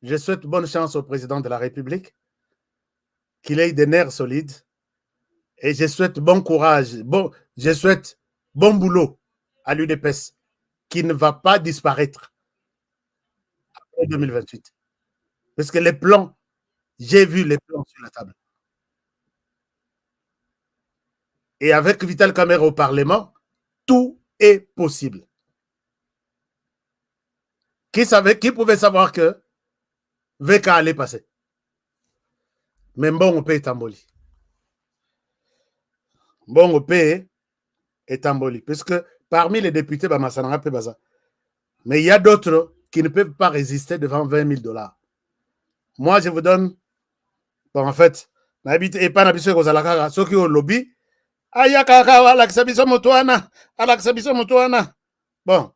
Je souhaite bonne chance au président de la République, qu'il ait des nerfs solides. Et je souhaite bon courage, je souhaite bon boulot à l'UDPS, qui ne va pas disparaître après 2028. Parce que les plans, j'ai vu les plans sur la table. Et avec Vital Kamerhe au Parlement, tout est possible. Qui pouvait savoir que VK allait passer? Mais bon, on peut Tamboli. Bon, on peut Tamboli. Parce que parmi les députés, mais il y a d'autres qui ne peuvent pas résister devant 20 000 $. Moi, je vous donne, bon, en fait, et pas n'habitué aux alakara, ceux qui ont lobby, bon,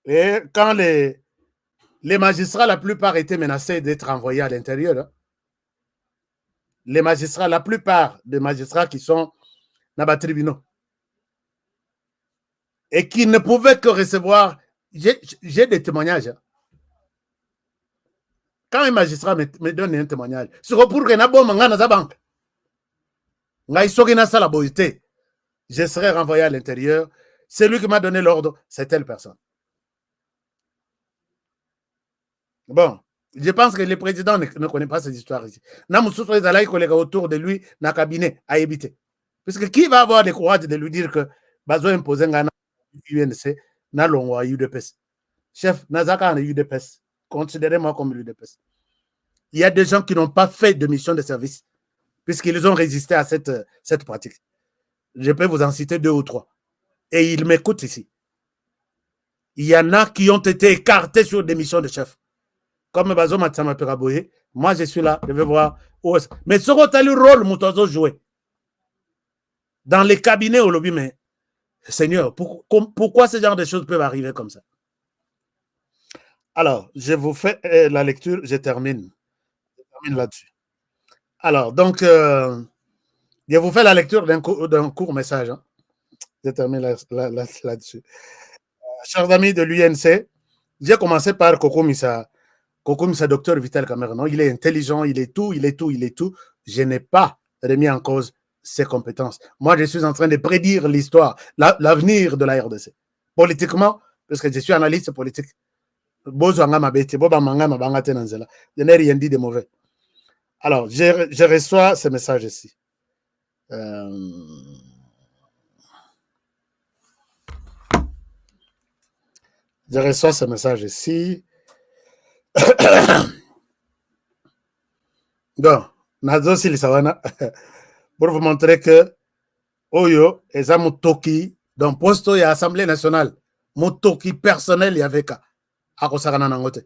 et quand les magistrats, la plupart étaient menacés d'être envoyés à l'intérieur, hein. Les magistrats, la plupart des magistrats qui sont dans les tribunaux et qui ne pouvaient que recevoir, j'ai des témoignages. Hein. Quand un magistrat me donne un témoignage, c'est pour que je serai renvoyé à l'intérieur. Celui qui m'a donné l'ordre, c'est telle personne. Bon, je pense que le président ne connaît pas ces histoires ici. Autour de lui, dans le cabinet, à éviter. Parce que qui va avoir le courage de lui dire que Bazo imposé un UNC, n'a l'on UDPS. Chef, Nazaka en UDPS. Considérez-moi comme l'UDPS. Il y a des gens qui n'ont pas fait de mission de service, puisqu'ils ont résisté à cette pratique. Je peux vous en citer 2 ou 3. Et ils m'écoutent ici. Il y en a qui ont été écartés sur des missions de chef. Comme Bazo Matsama Peraboye, moi je suis là, je vais voir où est-ce. Mais ce qu'on a le rôle, Moutozo joué. Dans les cabinets au lobby, mais Seigneur, pourquoi ce genre de choses peuvent arriver comme ça? Alors, je vous fais la lecture, je termine là-dessus. Alors, donc, je vous fais la lecture d'un court message. Hein. Je termine là-dessus. Chers amis de l'UNC, j'ai commencé par Koko Missa, docteur Vital Kamerhe. Non, il est intelligent, il est tout. Je n'ai pas remis en cause ses compétences. Moi, je suis en train de prédire l'histoire, l'avenir de la RDC. Politiquement, parce que je suis analyste politique. Je n'ai rien dit de mauvais. Alors, je reçois ce message ici. Je reçois ce message ici. Donc, Nazo Silisawana, pour vous montrer que Oyo, Eza Mutoki, dans le poste de l'Assemblée nationale, Mutoki personnel, il y avait qu'à Akosakana Nangote.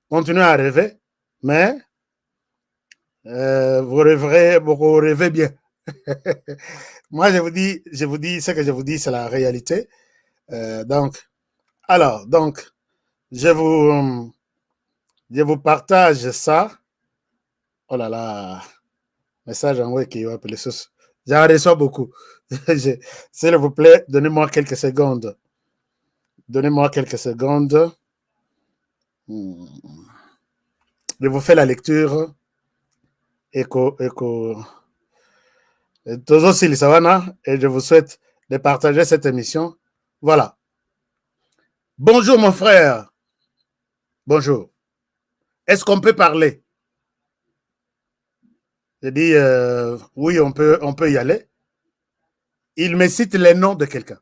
Continuez à rêver, mais vous rêvez bien. Moi, je vous dis, ce que je vous dis, c'est la réalité. Donc, je vous Je vous partage ça. Oh là là. Message envoyé qui va appeler ça. J'en reçois beaucoup. S'il vous plaît, donnez-moi quelques secondes. Donnez-moi quelques secondes. Je vous fais la lecture. Écho. Toujours Sili Savana. Et je vous souhaite de partager cette émission. Voilà. Bonjour mon frère. Bonjour. Est-ce qu'on peut parler? Je dis oui, on peut y aller. Il me cite les noms de quelqu'un.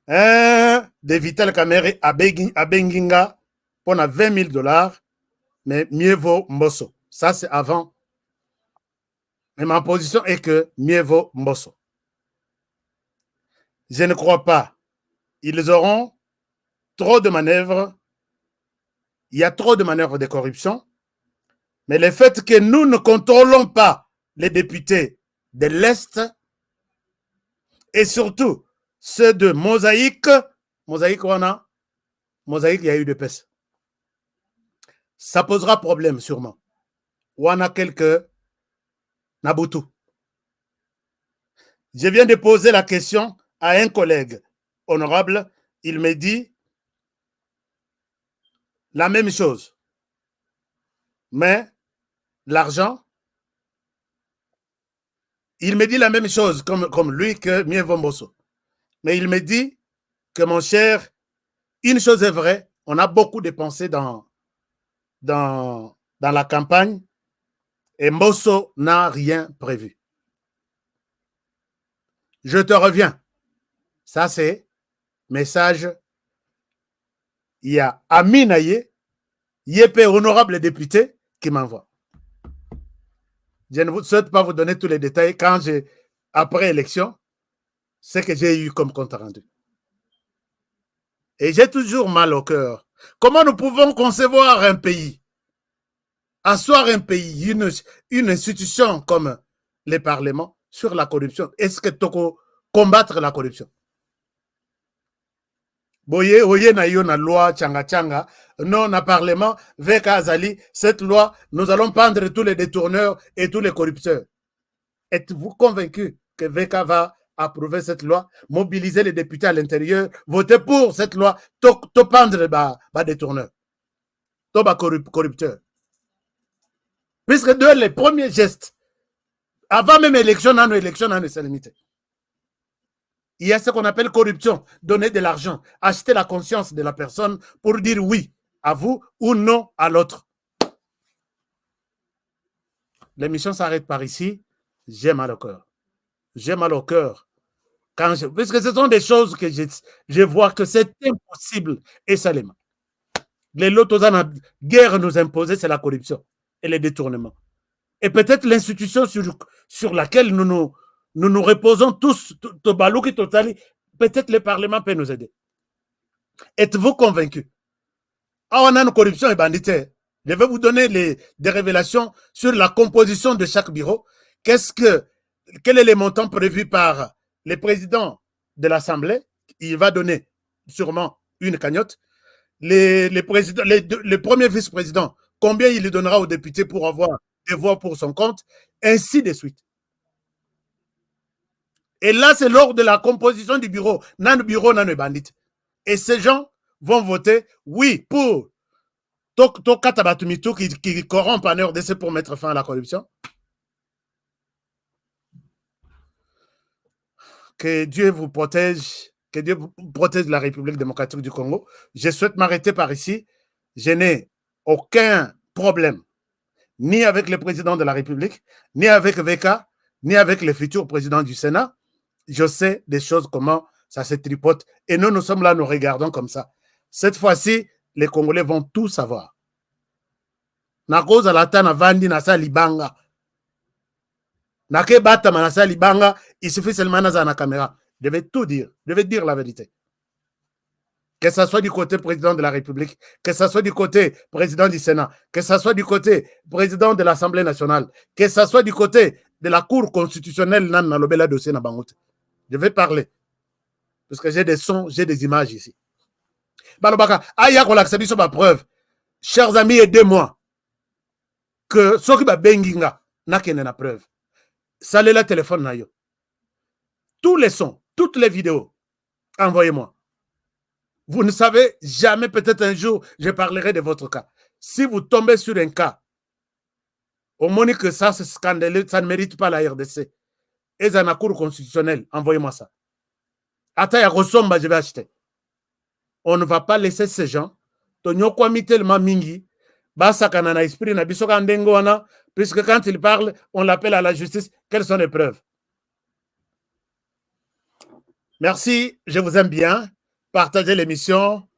De Vital Kamere à Benginga pour 20 000 $, mais mieux vaut Mbosso. Ça, c'est avant. Mais ma position est que mieux vaut Mbosso. Je ne crois pas. Ils auront trop de manœuvres. Il y a trop de manœuvres de corruption. Mais le fait que nous ne contrôlons pas les députés de l'Est et surtout ceux de Mosaïque, Mosaïque, il y a eu de peste. Ça posera problème sûrement. Ou on a quelques Nabutu. Je viens de poser la question à un collègue honorable. Il me dit la même chose. Mais l'argent, il me dit la même chose comme lui que mieux vaut Mbosso. Mais il me dit que mon cher, une chose est vraie, on a beaucoup dépensé dans la campagne et Mbosso n'a rien prévu. Je te reviens. Ça, c'est message. Il y a Aminaye, Yépé, honorable député, qui m'envoie. Je ne vous souhaite pas vous donner tous les détails. Quand après élection, ce que j'ai eu comme compte rendu. Et j'ai toujours mal au cœur. Comment nous pouvons concevoir un pays, asseoir un pays, une institution comme les parlements sur la corruption? Est-ce que toko combattre la corruption? Boye, oye na yo na loi tchanga, non na parlement, Veka Azali, cette loi, nous allons pendre tous les détourneurs et tous les corrupteurs. Êtes-vous convaincu que Veka va approuver cette loi, mobiliser les députés à l'intérieur, voter pour cette loi, to pendre ba détourneurs, to ba corrupteurs? Puisque de les premiers gestes, avant même élection, c'est limité. Il y a ce qu'on appelle corruption, donner de l'argent, acheter la conscience de la personne pour dire oui à vous ou non à l'autre. L'émission s'arrête par ici. J'ai mal au cœur. J'ai mal au cœur. Puisque ce sont des choses que je vois que c'est impossible et salement. Les lotos en guerre nous imposer, c'est la corruption et les détournements. Et peut-être l'institution sur laquelle nous reposons tous, peut-être le Parlement peut nous aider. Êtes-vous convaincus? Ah, on a une corruption et banditaire. Je vais vous donner des révélations sur la composition de chaque bureau. Quel est le montant prévu par le président de l'Assemblée? Il va donner sûrement une cagnotte. Le premier vice-président, combien il lui donnera aux députés pour avoir des voix pour son compte, ainsi de suite. Et là, c'est lors de la composition du bureau. Nan bureau, nan bandit. Et ces gens vont voter oui pour Tokatabatumitu qui corrompt en RDC pour mettre fin à la corruption. Que Dieu vous protège, que Dieu protège la République démocratique du Congo. Je souhaite m'arrêter par ici. Je n'ai aucun problème, ni avec le président de la République, ni avec Veka, ni avec le futur président du Sénat. Je sais des choses, comment ça se tripote. Et nous sommes là, nous regardons comme ça. Cette fois-ci, les Congolais vont tout savoir. Na cause à la tana vandi na sa libanga. Na ke bata na sa libanga, il suffit seulement na la caméra. Je vais tout dire. Je vais dire la vérité. Que ce soit du côté président de la République, que ce soit du côté président du Sénat, que ce soit du côté président de l'Assemblée nationale, que ce soit du côté de la Cour constitutionnelle, nan na lobela dossier na bangote. Je vais parler. Parce que j'ai des sons, j'ai des images ici. balobaka aya kolakisa biso ba preuve. Chers amis, aidez-moi que soki ba benginga nakende na preuve. Salela téléphone na yo. Tous les sons, toutes les vidéos, envoyez-moi. Vous ne savez jamais, peut-être un jour, je parlerai de votre cas. Si vous tombez sur un cas, au moins que ça, c'est scandaleux, ça ne mérite pas la RDC. Et dans la cour constitutionnelle, envoyez-moi ça. Attends, je vais acheter. On ne va pas laisser ces gens. Puisque quand ils parlent, on l'appelle à la justice. Quelles sont les preuves? Merci, je vous aime bien. Partagez l'émission.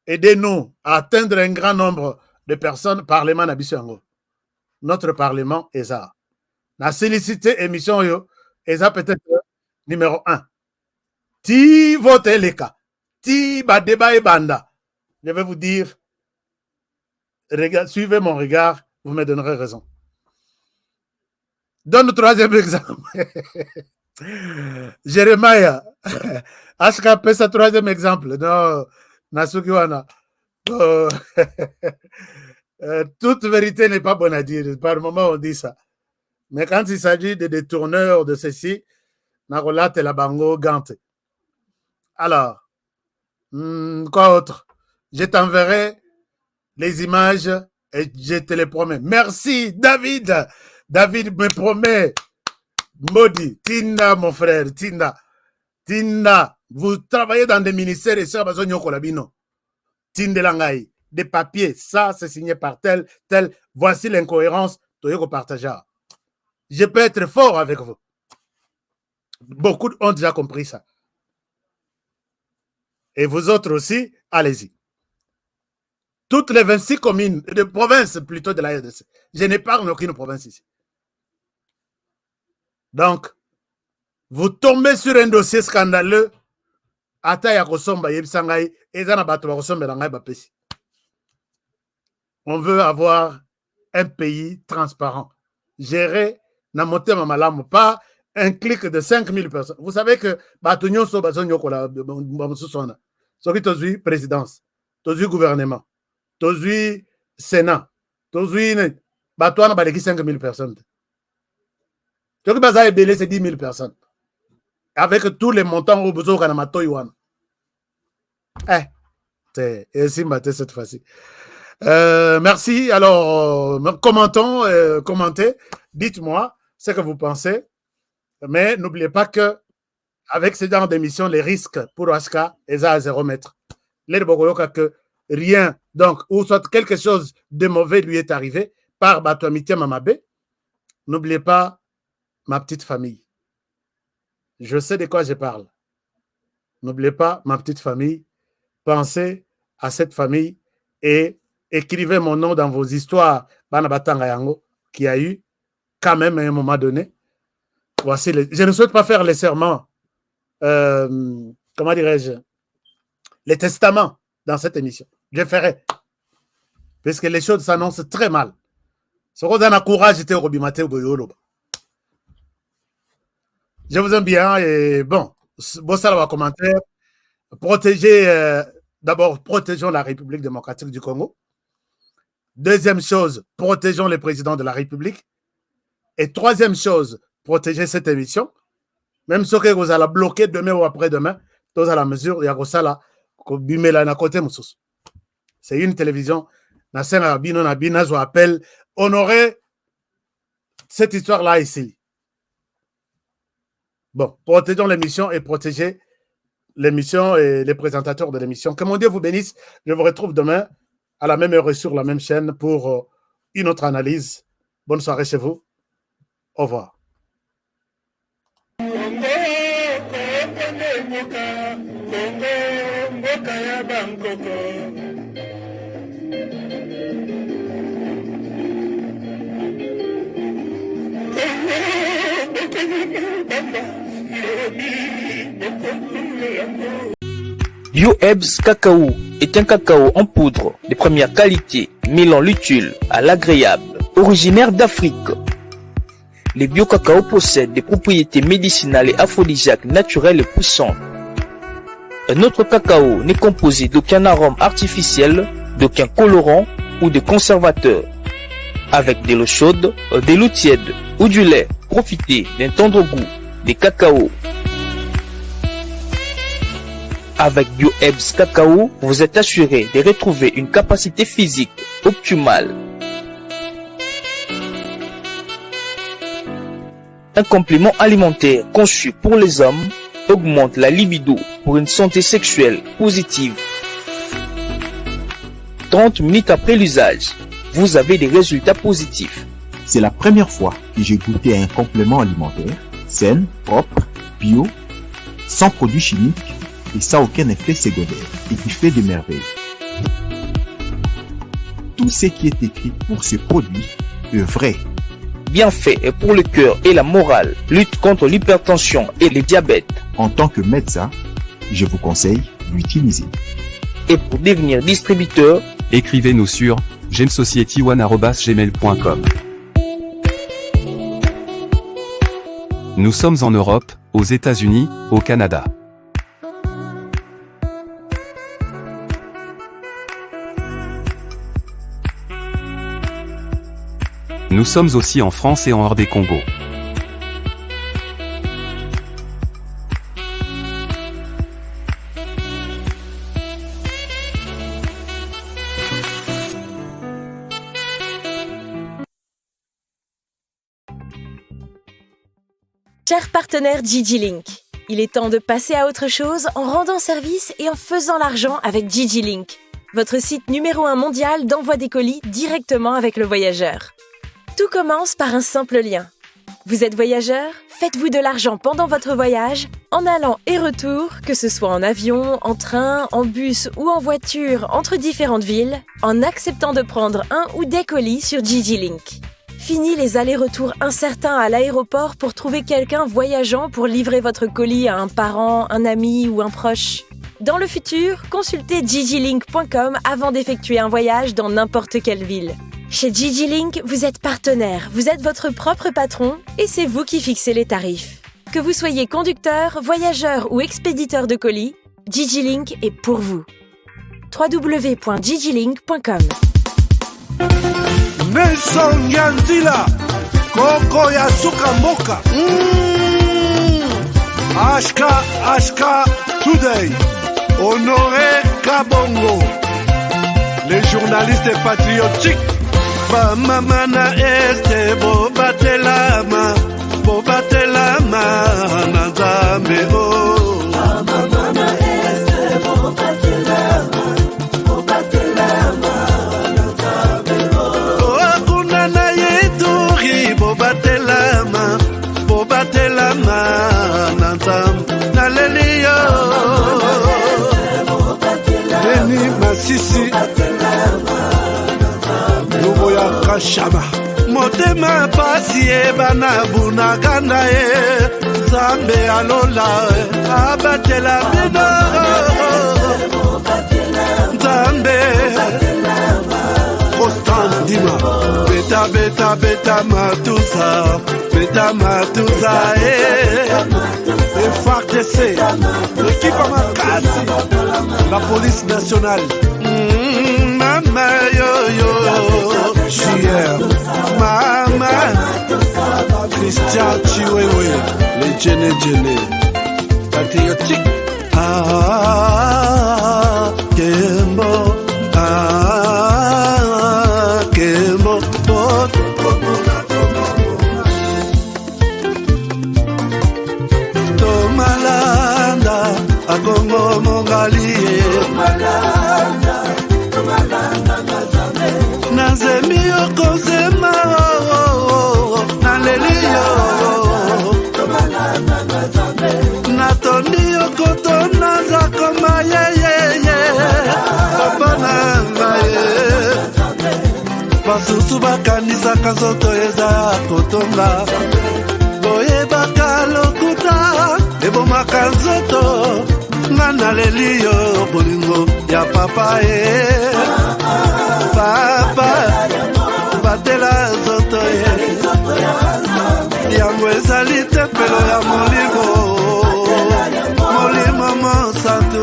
Aidez-nous à atteindre un grand nombre de personnes. Parlement Nabissango. Notre Parlement est ça. La sollicité émission yo, est ça peut-être numéro 1. Ti vote les cas. Ti ba débat et banda. Je vais vous dire, suivez mon regard, vous me donnerez raison. Donne le troisième exemple. Jeremiah. HKP, sa troisième exemple. Non, Nasukiwana. Toute vérité n'est pas bonne à dire. Par moment, on dit ça. Mais quand il s'agit de détourneurs de ceci, Narolat et la bango gante. Alors, quoi autre? Je t'enverrai les images et je te les promets. Merci, David. David me promet. Modi, Tinda, mon frère, Tinda. Tinda, vous travaillez dans des ministères et ça, Tindelangai, des papiers, ça, c'est signé par tel, tel. Voici l'incohérence. Je peux être fort avec vous. Beaucoup ont déjà compris ça. Et vous autres aussi, allez-y. Toutes les 26 communes, de provinces plutôt de la RDC. Je n'épargne aucune province ici. Donc, vous tombez sur un dossier scandaleux. On veut avoir un pays transparent. Gérer, n'a monté ma malam, pas un clic de 5000 personnes. Vous savez que Batunyon so bazonyo kola sona. So qui tozui présidence, tozui gouvernement, tozui sénat, tozui batouana baleki 5000 personnes. So qui baza ebele c'est 10 000 personnes. Avec tous les montants au besoin kana matoywan. C'est ainsi maté cette fois-ci. Merci. Alors, commentez, dites-moi ce que vous pensez. Mais n'oubliez pas que avec ce genre d'émission, les risques pour Aska est à 0 mètre. Que rien, donc, ou soit quelque chose de mauvais lui est arrivé par Batoamitié Mamabé. N'oubliez pas ma petite famille. Je sais de quoi je parle. N'oubliez pas ma petite famille. Pensez à cette famille et écrivez mon nom dans vos histoires Banabatanga Yango qui a eu quand même à un moment donné. Voici je ne souhaite pas faire les serments, comment dirais-je, les testaments dans cette émission. Je ferai. Parce que les choses s'annoncent très mal. Ce qu'on a courage était au Robimaté ou Boyolo. Je vous aime bien et bon, ça va commentaire. D'abord, protégeons la République démocratique du Congo. Deuxième chose, protégeons les présidents de la République. Et troisième chose, protéger cette émission. Même si vous allez bloquer demain ou après-demain, tous à la mesure, il y a ça là, c'est une télévision. Appelle honorer cette histoire-là ici. Bon, protégeons l'émission et protéger l'émission et les présentateurs de l'émission. Que mon Dieu vous bénisse. Je vous retrouve demain à la même heure et sur la même chaîne pour une autre analyse. Bonne soirée chez vous. Au revoir. Bio-Ebs Cacao est un cacao en poudre de première qualité, mêlant l'utile à l'agréable, originaire d'Afrique. Les bio-cacao possèdent des propriétés médicinales et aphrodisiaques naturelles et puissantes. Notre cacao n'est composé d'aucun arôme artificiel, d'aucun colorant ou de conservateur. Avec de l'eau chaude, de l'eau tiède ou du lait, profitez d'un tendre goût de cacao. Avec BioEbs Cacao, vous êtes assuré de retrouver une capacité physique optimale. Un complément alimentaire conçu pour les hommes augmente la libido pour une santé sexuelle positive. 30 minutes après l'usage, vous avez des résultats positifs. C'est la première fois que j'ai goûté un complément alimentaire sain, propre, bio, sans produits chimiques et sans aucun effet secondaire et qui fait des merveilles. Tout ce qui est écrit pour ce produit est vrai. Bien fait et pour le cœur et la morale, lutte contre l'hypertension et le diabète. En tant que médecin, je vous conseille d'utiliser. Et pour devenir distributeur, écrivez-nous sur gemsociety1@gmail.com. Nous sommes en Europe, aux États-Unis, au Canada. Nous sommes aussi en France et en hors des Congo. Chers partenaires DigiLink, il est temps de passer à autre chose en rendant service et en faisant l'argent avec DigiLink, votre site numéro 1 mondial d'envoi des colis directement avec le voyageur. Tout commence par un simple lien. Vous êtes voyageur? Faites-vous de l'argent pendant votre voyage, en allant et retour, que ce soit en avion, en train, en bus ou en voiture entre différentes villes, en acceptant de prendre un ou des colis sur DigiLink. Fini les allers-retours incertains à l'aéroport pour trouver quelqu'un voyageant pour livrer votre colis à un parent, un ami ou un proche. Dans le futur, consultez digilink.com avant d'effectuer un voyage dans n'importe quelle ville. Chez DigiLink, vous êtes partenaire, vous êtes votre propre patron et c'est vous qui fixez les tarifs. Que vous soyez conducteur, voyageur ou expéditeur de colis, DigiLink est pour vous. www.digilink.com. Nelson Yanzila, Koko Yasuka Moka. Ashka Today, Honoré Kabongo, les journalistes patriotiques. Mamana este bobatelama nazambe o. Mamana este bobatelama nazambe o. Kuna na yeturi bobatelama nazambe naleliyo. Beni Masisi. Luboya Kashama Motema pasi bana bunagana Zambe alola abatela bino Zambe Constant Dima Beta matusa FARDC l'équipe Amakasi la police nationale Mama yo Chier Mama Christian Chiwewe les Djene patriotique Kembo Kembo Tomalanda Akongo Mongalie Nazemi okozema naleliyo Natoni okotona zakoma yeyeye Papa nangaye Basusu bakanisaka nzoto eza kotonga Boyebaka lokuta ebomaka nzoto Nga naleliyo bolingo ya papa Papa batela zoto yango ezali tempelo ya molimo mosantu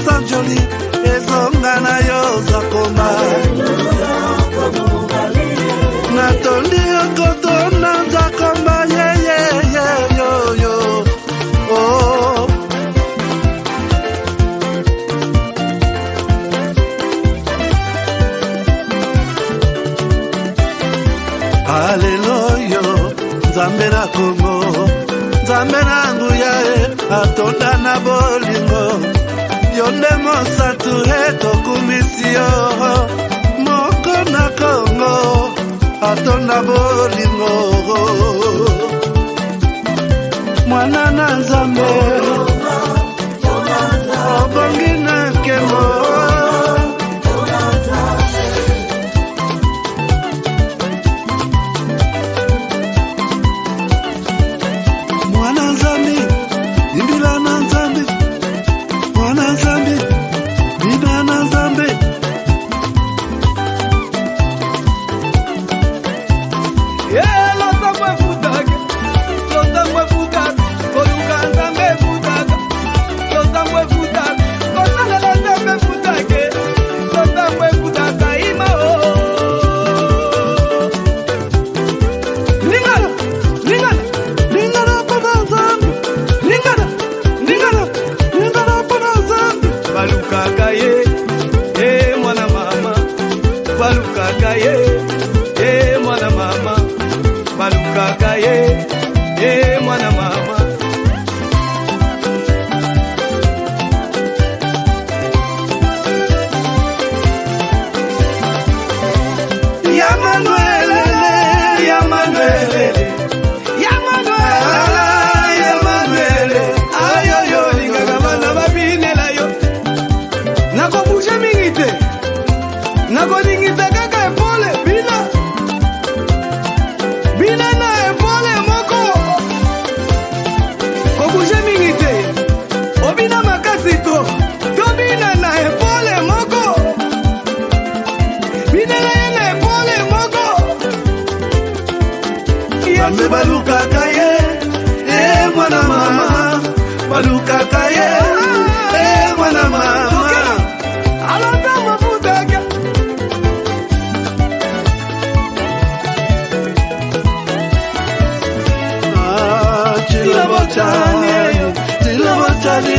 sanjoli ezonga na yo zakoma natondi okotona zakoma yo oh Haleluya Nzambe na Kongo Nzambe na nguya atonda na bolingo Yonde mosatu eto kumisio Moko na Kongo atonda bolingo Mwana na Nzambe Obongi na kemo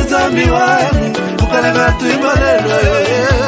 Zami wani, ukale na tuibalelo